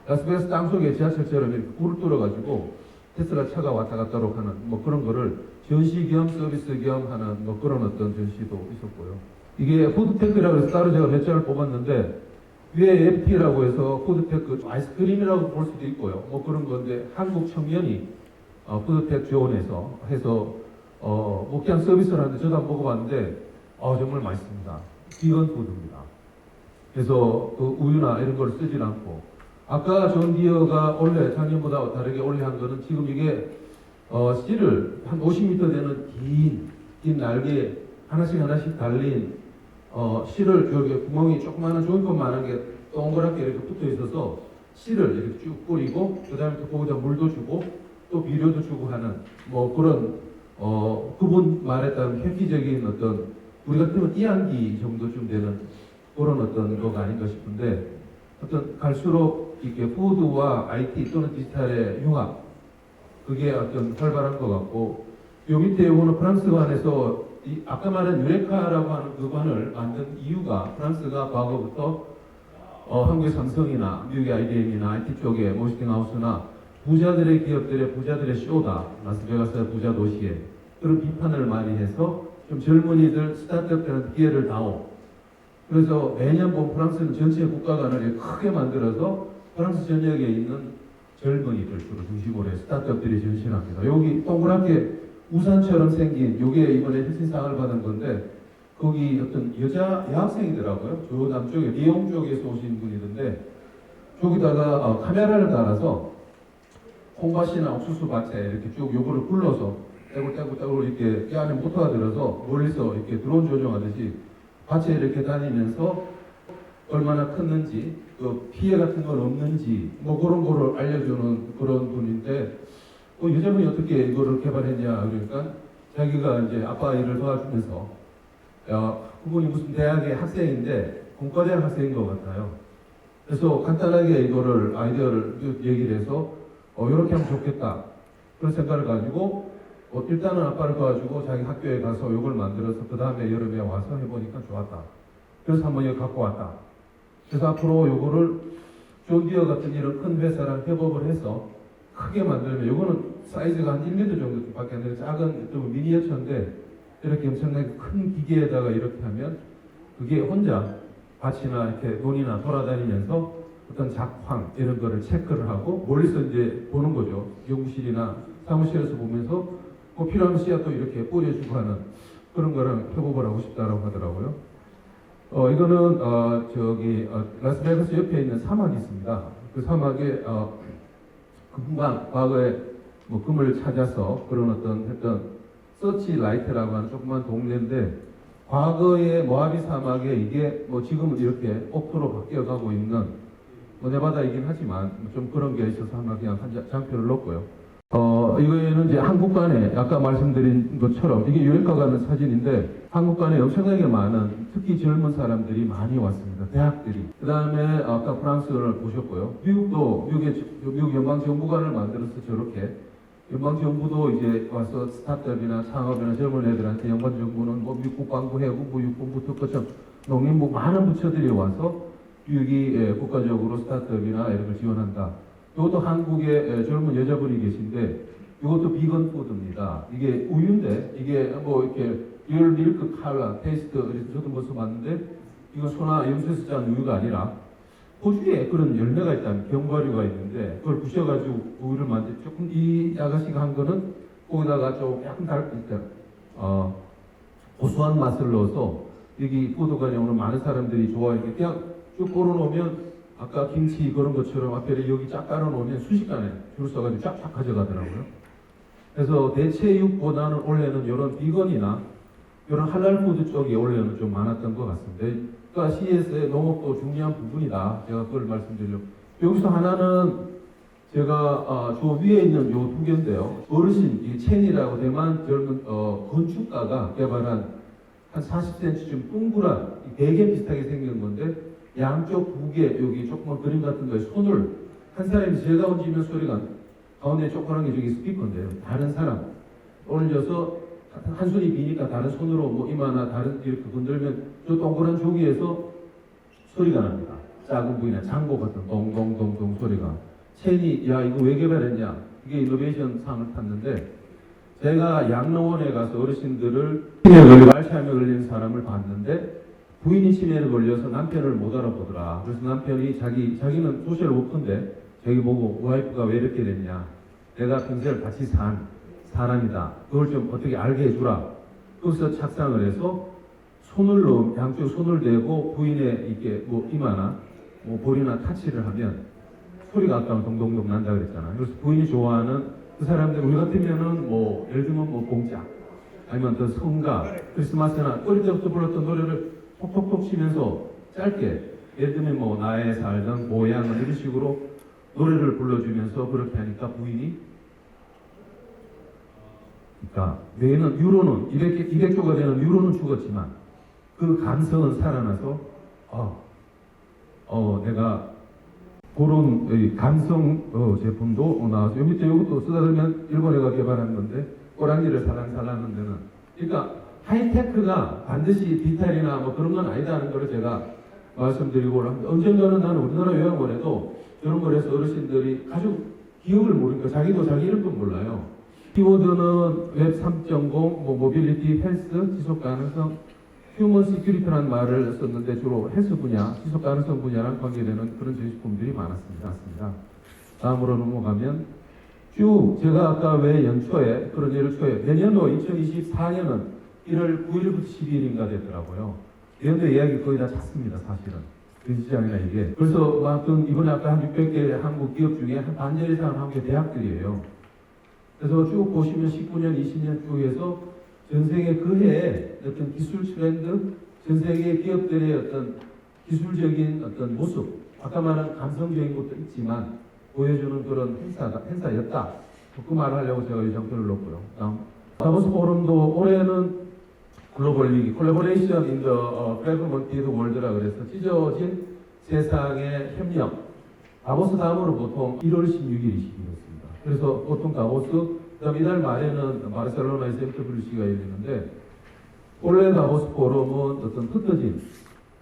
라스베가스 땅 속에 지하철처럼 이렇게 굴을 뚫어가지고 테슬라 차가 왔다 갔다로 하는 그런 거를 전시 겸 서비스 겸 하는 그런 어떤 전시도 있었고요. 이게 푸드테크라고 해서 따로 제가 몇 장을 뽑았는데 위에 FT라고 해서 푸드테크 아이스크림이라고 볼 수도 있고요. 그런 건데 한국 청년이 푸드테크 지원해서 해서 그냥 서비스를 하는데 저도 한번 먹어봤는데 정말 맛있습니다. 비건 푸드입니다. 그래서 그 우유나 이런 걸 쓰질 않고 아까 존 디어가 원래 작년보다 다르게 올해 한 거는 지금 이게 씨를 한 50m 되는 긴 날개에 하나씩 달린 씨를 여기 구멍이 조그마한 종이컵만한 게 동그랗게 이렇게 붙어 있어서 씨를 이렇게 쭉 뿌리고 그 다음에 또 거기다 물도 주고 또 비료도 주고 하는 그런 그분 말에 따른 획기적인 어떤 우리 같으면 이한기 정도쯤 되는 그런 어떤 거가 아닌가 싶은데 어떤 갈수록 이렇게 푸드와 IT 또는 디지털의 융합 그게 어떤 활발한 것 같고 요 밑에 요거는 프랑스관에서 아까 말한 유레카라고 하는 그 관을 만든 이유가 프랑스가 과거부터 한국의 삼성이나 미국의 IBM이나 IT 쪽의 모스팅하우스나 부자들의 기업들의 부자들의 쇼다 라스베가스 부자 도시에 그런 비판을 많이 해서 좀 젊은이들 스타트업들한테 기회를 다오. 그래서 매년 본 프랑스는 전체 국가관을 크게 만들어서 프랑스 전역에 있는 젊은이들 주로 중심으로 해 스타트업들이 전신합니다. 여기 동그랗게 우산처럼 생긴 요게 이번에 혁신상을 받은 건데 거기 어떤 여자 여학생이더라고요. 저 남쪽에 리옹 쪽에서 오신 분이던데 저기다가 카메라를 달아서 콩밭이나 옥수수 밭에 이렇게 쭉 요거를 굴러서 떼굴떼굴떼굴 이렇게 이 안에 모터가 들어서 멀리서 이렇게 드론 조종하듯이 밭에 이렇게 다니면서 얼마나 컸는지 그 피해 같은 건 없는지 뭐 그런 거를 알려주는 그런 분인데 여자분이 어떻게 이거를 개발했냐 그러니까 자기가 이제 아빠 일을 도와주면서 그분이 무슨 대학의 학생인데 공과대학 학생인 것 같아요. 그래서 간단하게 이거를 아이디어를 얘기를 해서 이렇게 하면 좋겠다 그런 생각을 가지고 일단은 아빠를 도와주고 자기 학교에 가서 이걸 만들어서 그 다음에 여름에 와서 해보니까 좋았다. 그래서 한번 이거 갖고 왔다. 그래서 앞으로 요거를 존디어 같은 이런 큰 회사랑 협업을 해서 크게 만들면 요거는 사이즈가 한 1m 정도밖에 안 되는 작은 좀 미니어처인데 이렇게 엄청나게 큰 기계에다가 이렇게 하면 그게 혼자 밭이나 이렇게 논이나 돌아다니면서 어떤 작황 이런 거를 체크를 하고 멀리서 이제 보는 거죠. 연구실이나 사무실에서 보면서 필요한 씨앗도 이렇게 뿌려주고 하는 그런 거랑 협업을 하고 싶다라고 하더라고요. 이거는 라스베가스 옆에 있는 사막이 있습니다. 그 사막에 금방 과거에 뭐 금을 찾아서 그런 어떤 서치 라이트라고 하는 조그만 동네인데 과거의 모하비 사막에 이게 뭐 지금은 이렇게 옥토로 바뀌어가고 있는 네바다이긴 하지만 좀 그런 게 있어서 한번 그냥 한 장표를 넣었고요. 이거에는 이제 한국관에 아까 말씀드린 것처럼 이게 유레카 가는 사진인데 한국관에 엄청나게 많은 특히 젊은 사람들이 많이 왔습니다. 대학들이. 그 다음에 아까 프랑스를 보셨고요. 미국도 미국 연방정부관을 만들어서 저렇게 연방정부도 이제 와서 스타트업이나 창업이나 젊은 애들한테 연방정부는 뭐 미국 국방부, 해군부, 육군부, 특허청, 농림부 많은 부처들이 와서 미국이 국가적으로 스타트업이나 이런 걸 지원한다. 이것도 한국에 젊은 여자분이 계신데 이것도 비건 푸드입니다. 이게 우유인데 이게 뭐 이렇게 리얼 밀크 칼라 테이스트 저도 벌써 봤는데 이거 소나 염소에서 짠 우유가 아니라 호주에 그런 열매가 있다는 견과류가 있는데 그걸 부셔가지고 우유를 만들 조금 이 아가씨가 한 거는 거기다가 좀 약간 고소한 맛을 넣어서 여기 푸드관에 오는 많은 사람들이 좋아하니까 그냥 쭉 걸어놓으면 아까 김치 그런 것처럼 앞에 여기 쫙 깔아놓으면 순식간에 줄 서가지고 쫙쫙 가져가더라고요. 그래서 대체육보다는 원래는 이런 비건이나 이런 할랄 푸드 쪽이 원래는 좀 많았던 것 같습니다. 그러니까 CS의 농업도 중요한 부분이다. 제가 그걸 말씀드리려고. 여기서 하나는 제가 저 위에 있는 요 두 개인데요. 어르신 이 첸이라고 대만 젊은 건축가가 개발한 한 40cm쯤 동그란 베개 비슷하게 생긴 건데 양쪽 두 개 여기 조그만 그림 같은 거에 손을 한 사람이 제가 얹으면 소리가 가운데 조그만 게 저기 스피커인데요. 다른 사람 올려서 한 손이 비니까 다른 손으로 뭐 이마나 다른 이렇게 건들면 저 동그란 조기에서 소리가 납니다. 작은 부위나 장고 같은 동동동동 소리가. 첸이 야 이거 왜 개발했냐? 이게 이노베이션 상을 탔는데 제가 양로원에 가서 어르신들을 치매에 걸리고 알츠하이머에 걸린 사람을 봤는데 부인이 치매에 걸려서 남편을 못 알아보더라. 그래서 남편이 자기는 소셜 워커인데 자기 보고 와이프가 왜 이렇게 됐냐? 내가 평생을 같이 산 사람이다. 그걸 좀 어떻게 알게 해주라. 거기서 착상을 해서 손을 넣으면 양쪽 손을 대고 부인의 이게 뭐 이마나 뭐 볼이나 타치를 하면 소리가 아까 동동동 난다 그랬잖아요. 그래서 부인이 좋아하는 그 사람들 우리 같으면은 뭐 예를 들면 뭐 공작 아니면 더 성가 크리스마스나 어릴 때부터 불렀던 노래를 톡톡톡 치면서 짧게 예를 들면 뭐 나의 살던 고향은 이런 식으로 노래를 불러주면서 그렇게 하니까 부인이 그러니까 뇌는 유로는 200조가 되는 유로는 죽었지만 그 감성은 살아나서 내가 그런 이 감성 제품도 나와서 여기 밑에 이것도 쓰다보면 일본애가 개발한 건데 꼬랑지를 살랑살랑 하는 데는 그러니까 하이테크가 반드시 디테일이나 뭐 그런 건 아니다는 걸 제가 말씀드리고 언젠가는 나는 우리나라 요양원에도 이런 걸 해서 어르신들이 가족 기억을 모르니까 자기도 자기 이름도 몰라요. 키워드는 웹 3.0, 뭐 모빌리티, 헬스, 지속 가능성, 휴먼 시큐리티라는 말을 썼는데 주로 헬스 분야, 지속 가능성 분야랑 관계되는 그런 제품들이 많았습니다. 다음으로 넘어가면 쭉 제가 아까 왜 연초에 그런 예를 초에 내년도 2024년은 1월 9일부터 12일인가 됐더라고요. 연도 예약이 거의 다 찼습니다, 사실은. 그 시장이나 이게. 그래서 아무튼 이번에 아까 한 600개 한국 기업 중에 한 반절 이상은 한국의 대학들이에요. 그래서 쭉 보시면 19년, 20년 쭉 해서 전 세계 그 해에 어떤 기술 트렌드, 전 세계 기업들의 어떤 기술적인 어떤 모습, 아까 말한 감성적인 것도 있지만 보여주는 그런 행사였다. 그 말을 하려고 제가 이 장표를 넣었고요. 다음. 다보스 포럼도 올해는 글로벌 위기, 콜라보레이션 인 더 프래그먼티드 월드라 그래서 찢어진 세상의 협력. 다보스 다음으로 보통 1월 16일이 시기였습니다. 그래서 보통 다보스, 그다음 이달 말에는 바르셀로나에서 MWC가 열리는데 원래 다보스 포럼은 어떤 흩어진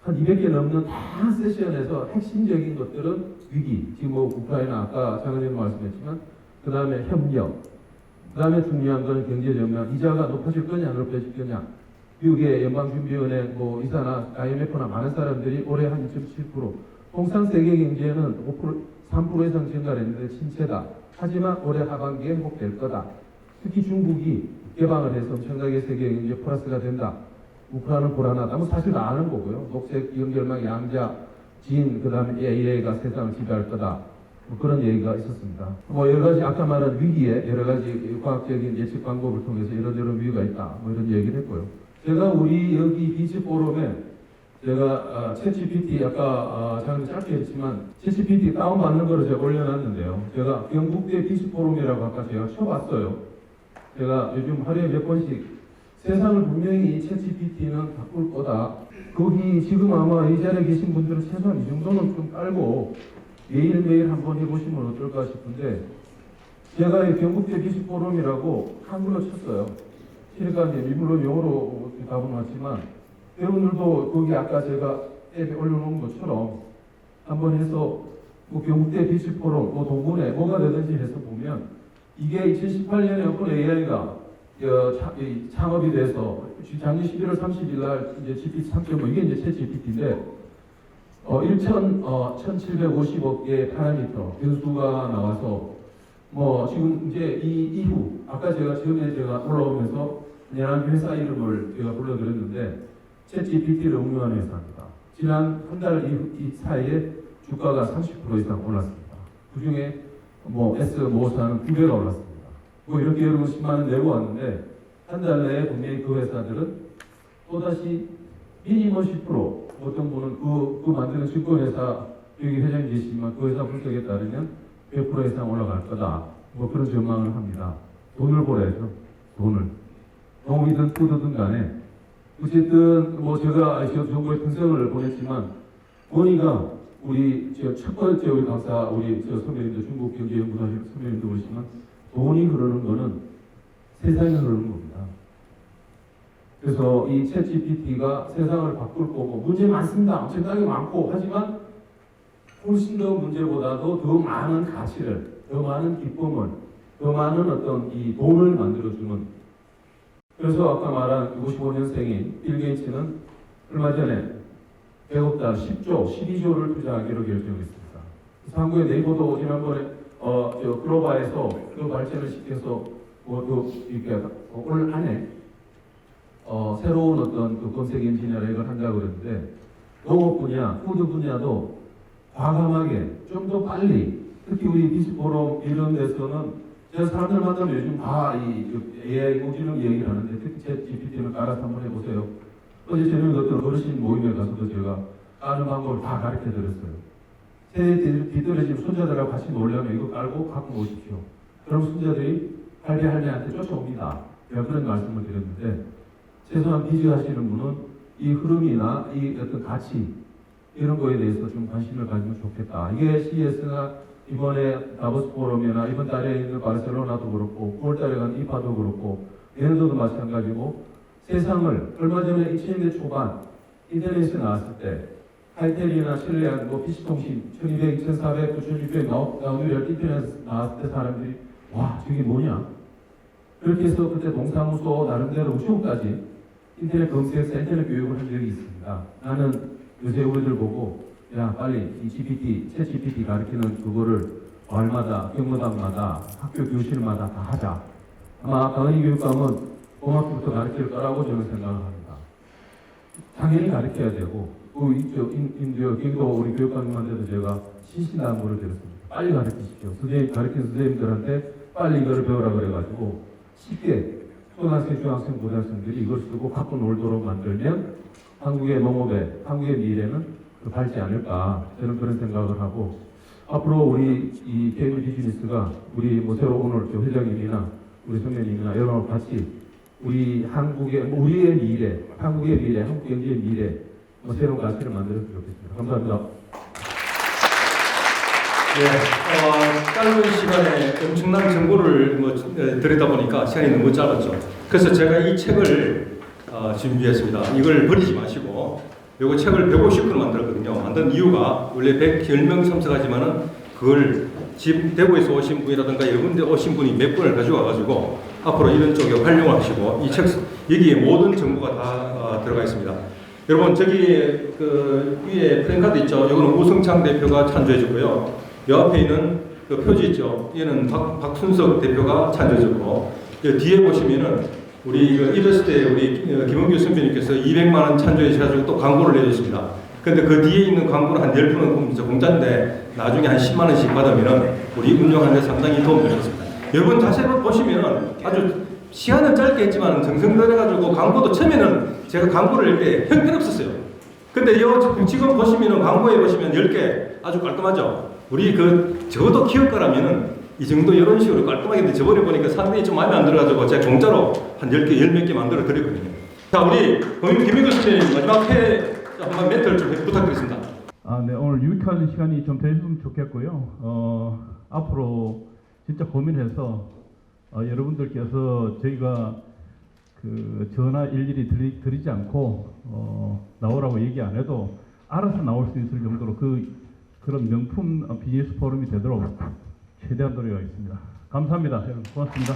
한 200개 넘는 다양한 세션에서 핵심적인 것들은 위기, 지금 뭐 우크라이나 아까 장관님 말씀했지만 그 다음에 협력, 그 다음에 중요한 건 경제 전망, 이자가 높아질 거냐 높아질 거냐. 미국의 연방준비원회 뭐 이사나 IMF나 많은 사람들이 올해 한 2.7%, 통상 세계 경제는 3% 이상 증가를 했는데 침체다. 하지만 올해 하반기에 회복될 거다. 특히 중국이 개방을 해서 엄청나게 세계 경제 플러스가 된다. 우크라이나는 불안하다. 뭐 사실 다 아는 거고요. 녹색 연결망 양자, 진, 그 다음에 AI가 세상을 지배할 거다. 뭐 그런 얘기가 있었습니다. 뭐 여러 가지 아까 말한 위기에 여러 가지 과학적인 예측 방법을 통해서 이런 위기가 있다. 뭐 이런 얘기를 했고요. 제가 우리 여기 비치 포럼에 제가 챗GPT 아까 잠깐 짧게 했지만 챗GPT 다운받는 거를 제가 올려놨는데요. 제가 영국대 비치 포럼이라고 아까 제가 쳐봤어요. 제가 요즘 하루에 몇 번씩 세상을 분명히 챗GPT는 바꿀 거다. 거기 지금 아마 이 자리에 계신 분들은 최소한 이 정도는 좀 깔고 매일매일 한번 해보시면 어떨까 싶은데 제가 이 경북대 비치 포럼이라고 한글로 쳤어요. 그러니까 이제 물론 영어로 답은 왔지만 여러분들도 거기 아까 제가 앱에 올려놓은 것처럼 한번 해서 뭐 경북대 비치 포럼, 뭐 동문회 뭐가 되든지 해서 보면 이게 2018년에 어떤 AI가 창업이 돼서 작년 11월 30일 날 이제 GPT 3.5 이게 이제 챗 GPT인데 1,750억 개의 파라미터 변수가 나와서 뭐 지금 이제 이 이후 아까 제가 처음에 제가 올라오면서 그냥 회사 이름을 제가 불러드렸는데 챗 GPT를 응용하는 회사입니다. 지난 한 달 이 사이에 주가가 30% 이상 올랐습니다. 그 중에 뭐 S모사는 2배가 올랐습니다. 뭐 이렇게 여러분 10만 원 내고 왔는데 한 달 내에 분명히 그 회사들은 또다시 미니멈 10% 어떤 분은 그 만드는 증권회사 여기 회장님 계시지만 그 회사 분석에 따르면 100% 이상 올라갈 거다. 뭐 그런 전망을 합니다. 돈을 벌어야죠. 돈을. 농이든 푸드든 간에 어쨌든 뭐 제가 정부에 평생을 보냈지만 본의가 우리 첫 번째 우리 강사 우리 선배님들 중국 경제연구소 선배님들 보시면 돈이 흐르는 거는 세상이 흐르는 겁니다. 그래서 이 챗GPT가 세상을 바꿀 거고 문제 많습니다. 엄청나게 많고 하지만 훨씬 더 문제보다도 더 많은 가치를, 더 많은 기쁨을, 더 많은 어떤 이 돈을 만들어주는. 그래서 아까 말한 55년생인 빌 게이츠는 얼마 전에 100억 달러, 10조, 12조를 투자하기로 결정했습니다. 한국의 네이버도 지난번에 글로바에서 그 발전을 시켜서 이렇게 올 안에 새로운 어떤 그 검색 엔지니어를 한다고 그러는데 농업 분야, 푸드 분야도 과감하게 좀 더 빨리 특히 우리 비스포럼 이런 데서는 제가 사람들 만나면 요즘 다 이 AI 인공지능 얘기를 하는데 특히 챗 GPT는 깔아서 한번 해보세요. 어제 저녁에 어떤 어르신 모임에 가서도 제가 까는 방법을 다 가르쳐 드렸어요. 세대 뒤떨어진 손자들하고 같이 놀려면 이거 깔고 갖고 오십시오. 그럼 손자들이 할배할매한테 쫓아옵니다. 제가 그런 말씀을 드렸는데 최소한 비즈하시는 분은 이 흐름이나 이 어떤 가치 이런 거에 대해서 좀 관심을 가지면 좋겠다. 이게 CES나 이번에 다보스 포럼이나 이번 달에 있는 바르셀로나도 그렇고 9월달에 간 이파도 그렇고 얘네들도 마찬가지고 세상을 얼마 전에 2000년대 초반 인터넷에 나왔을 때 하이텔이나 실내한 뭐 PC통신 1200, 2400, 9600 나오면 인터넷에 나왔을 때 사람들이 와 저게 뭐냐 그렇게 해서 그때 동사무소 나름대로 우수까지 인터넷 검색해서 인터넷 교육을 한 적이 있습니다. 나는 요새 우리들 보고 야 빨리 이 GPT, 챗 GPT 가르치는 그거를 마을마다 경로당마다 학교 교실마다 다 하자. 아마 강의 교육감은 고등학교부터 가르칠 거라고 저는 생각을 합니다. 당연히 가르쳐야 되고 경도 우리 교육감님한테도 제가 신신당부를 드렸습니다. 빨리 가르치십시오. 선생님 가르치는 선생님들한테 빨리 이거를 배우라 그래가지고 쉽게 초등학생, 중학생, 고등학생들이 이걸 쓰고 갖고 놀도록 만들면 한국의 농업에, 한국의 미래는 더 밝지 않을까 저는 그런 생각을 하고 앞으로 우리 이 KM 비즈니스가 우리 뭐 새로 오늘 회장님이나 우리 선배님이나 여러분 같이 우리 한국의 우리의 미래, 한국의 미래, 한국 경제의 미래 뭐 새로운 가치를 만들었으면 좋겠습니다. 감사합니다. 네, 짧은 시간에 엄청난 정보를 드리다 보니까 시간이 너무 짧았죠. 그래서 제가 이 책을 준비했습니다. 이걸 버리지 마시고 요거 책을 150권 만들었거든요. 만든 이유가 원래 110명 참석하지만은 그걸 집 대구에서 오신 분이라든가 여러 군데 오신 분이 몇 권을 가져와가지고 앞으로 이런 쪽에 활용을 하시고 이 책 여기에 모든 정보가 다 들어가 있습니다. 여러분 저기 그 위에 플랜카드 있죠. 이거는 우승창 대표가 찬조해줬고요. 이 앞에 있는 그 표지 있죠. 얘는 박순석 대표가 찬조해줬고 뒤에 보시면은 우리 그 일러스트에 우리 김원규 선배님께서 200만 원 찬조해주셔가지고 또 광고를 내줬습니다. 근데 그 뒤에 있는 광고는 한 10분은 공짜인데 나중에 한 10만 원씩 받으면은 우리 운영하는 데 상당히 도움이 되겠습니다. 여러분 자세히 보시면은 아주 시간은 짧게 했지만 정성 들여가지고 광고도 처음에는 제가 광고를 낼 때 형편없었어요. 근데 지금 보시면은 광고에 보시면 10개 아주 깔끔하죠. 우리 적어도 기업가라면은 이 정도 이런 식으로 깔끔하게 저번에 보니까 사람들이 좀 마음에 안 들어가지고 제가 공짜로 한 10개, 10몇 개 만들어 드렸거든요. 자, 우리 김민규 선생님 마지막 회 한번 멘트를 좀 부탁드리겠습니다. 네, 오늘 유익한 시간이 좀 되셨으면 좋겠고요. 앞으로 진짜 고민해서 여러분들께서 저희가 그 전화 일일이 드리지 않고 나오라고 얘기 안 해도 알아서 나올 수 있을 정도로 그런 명품 비즈니스 포럼이 되도록 최대한 노력하겠습니다. 감사합니다. 여러분 고맙습니다.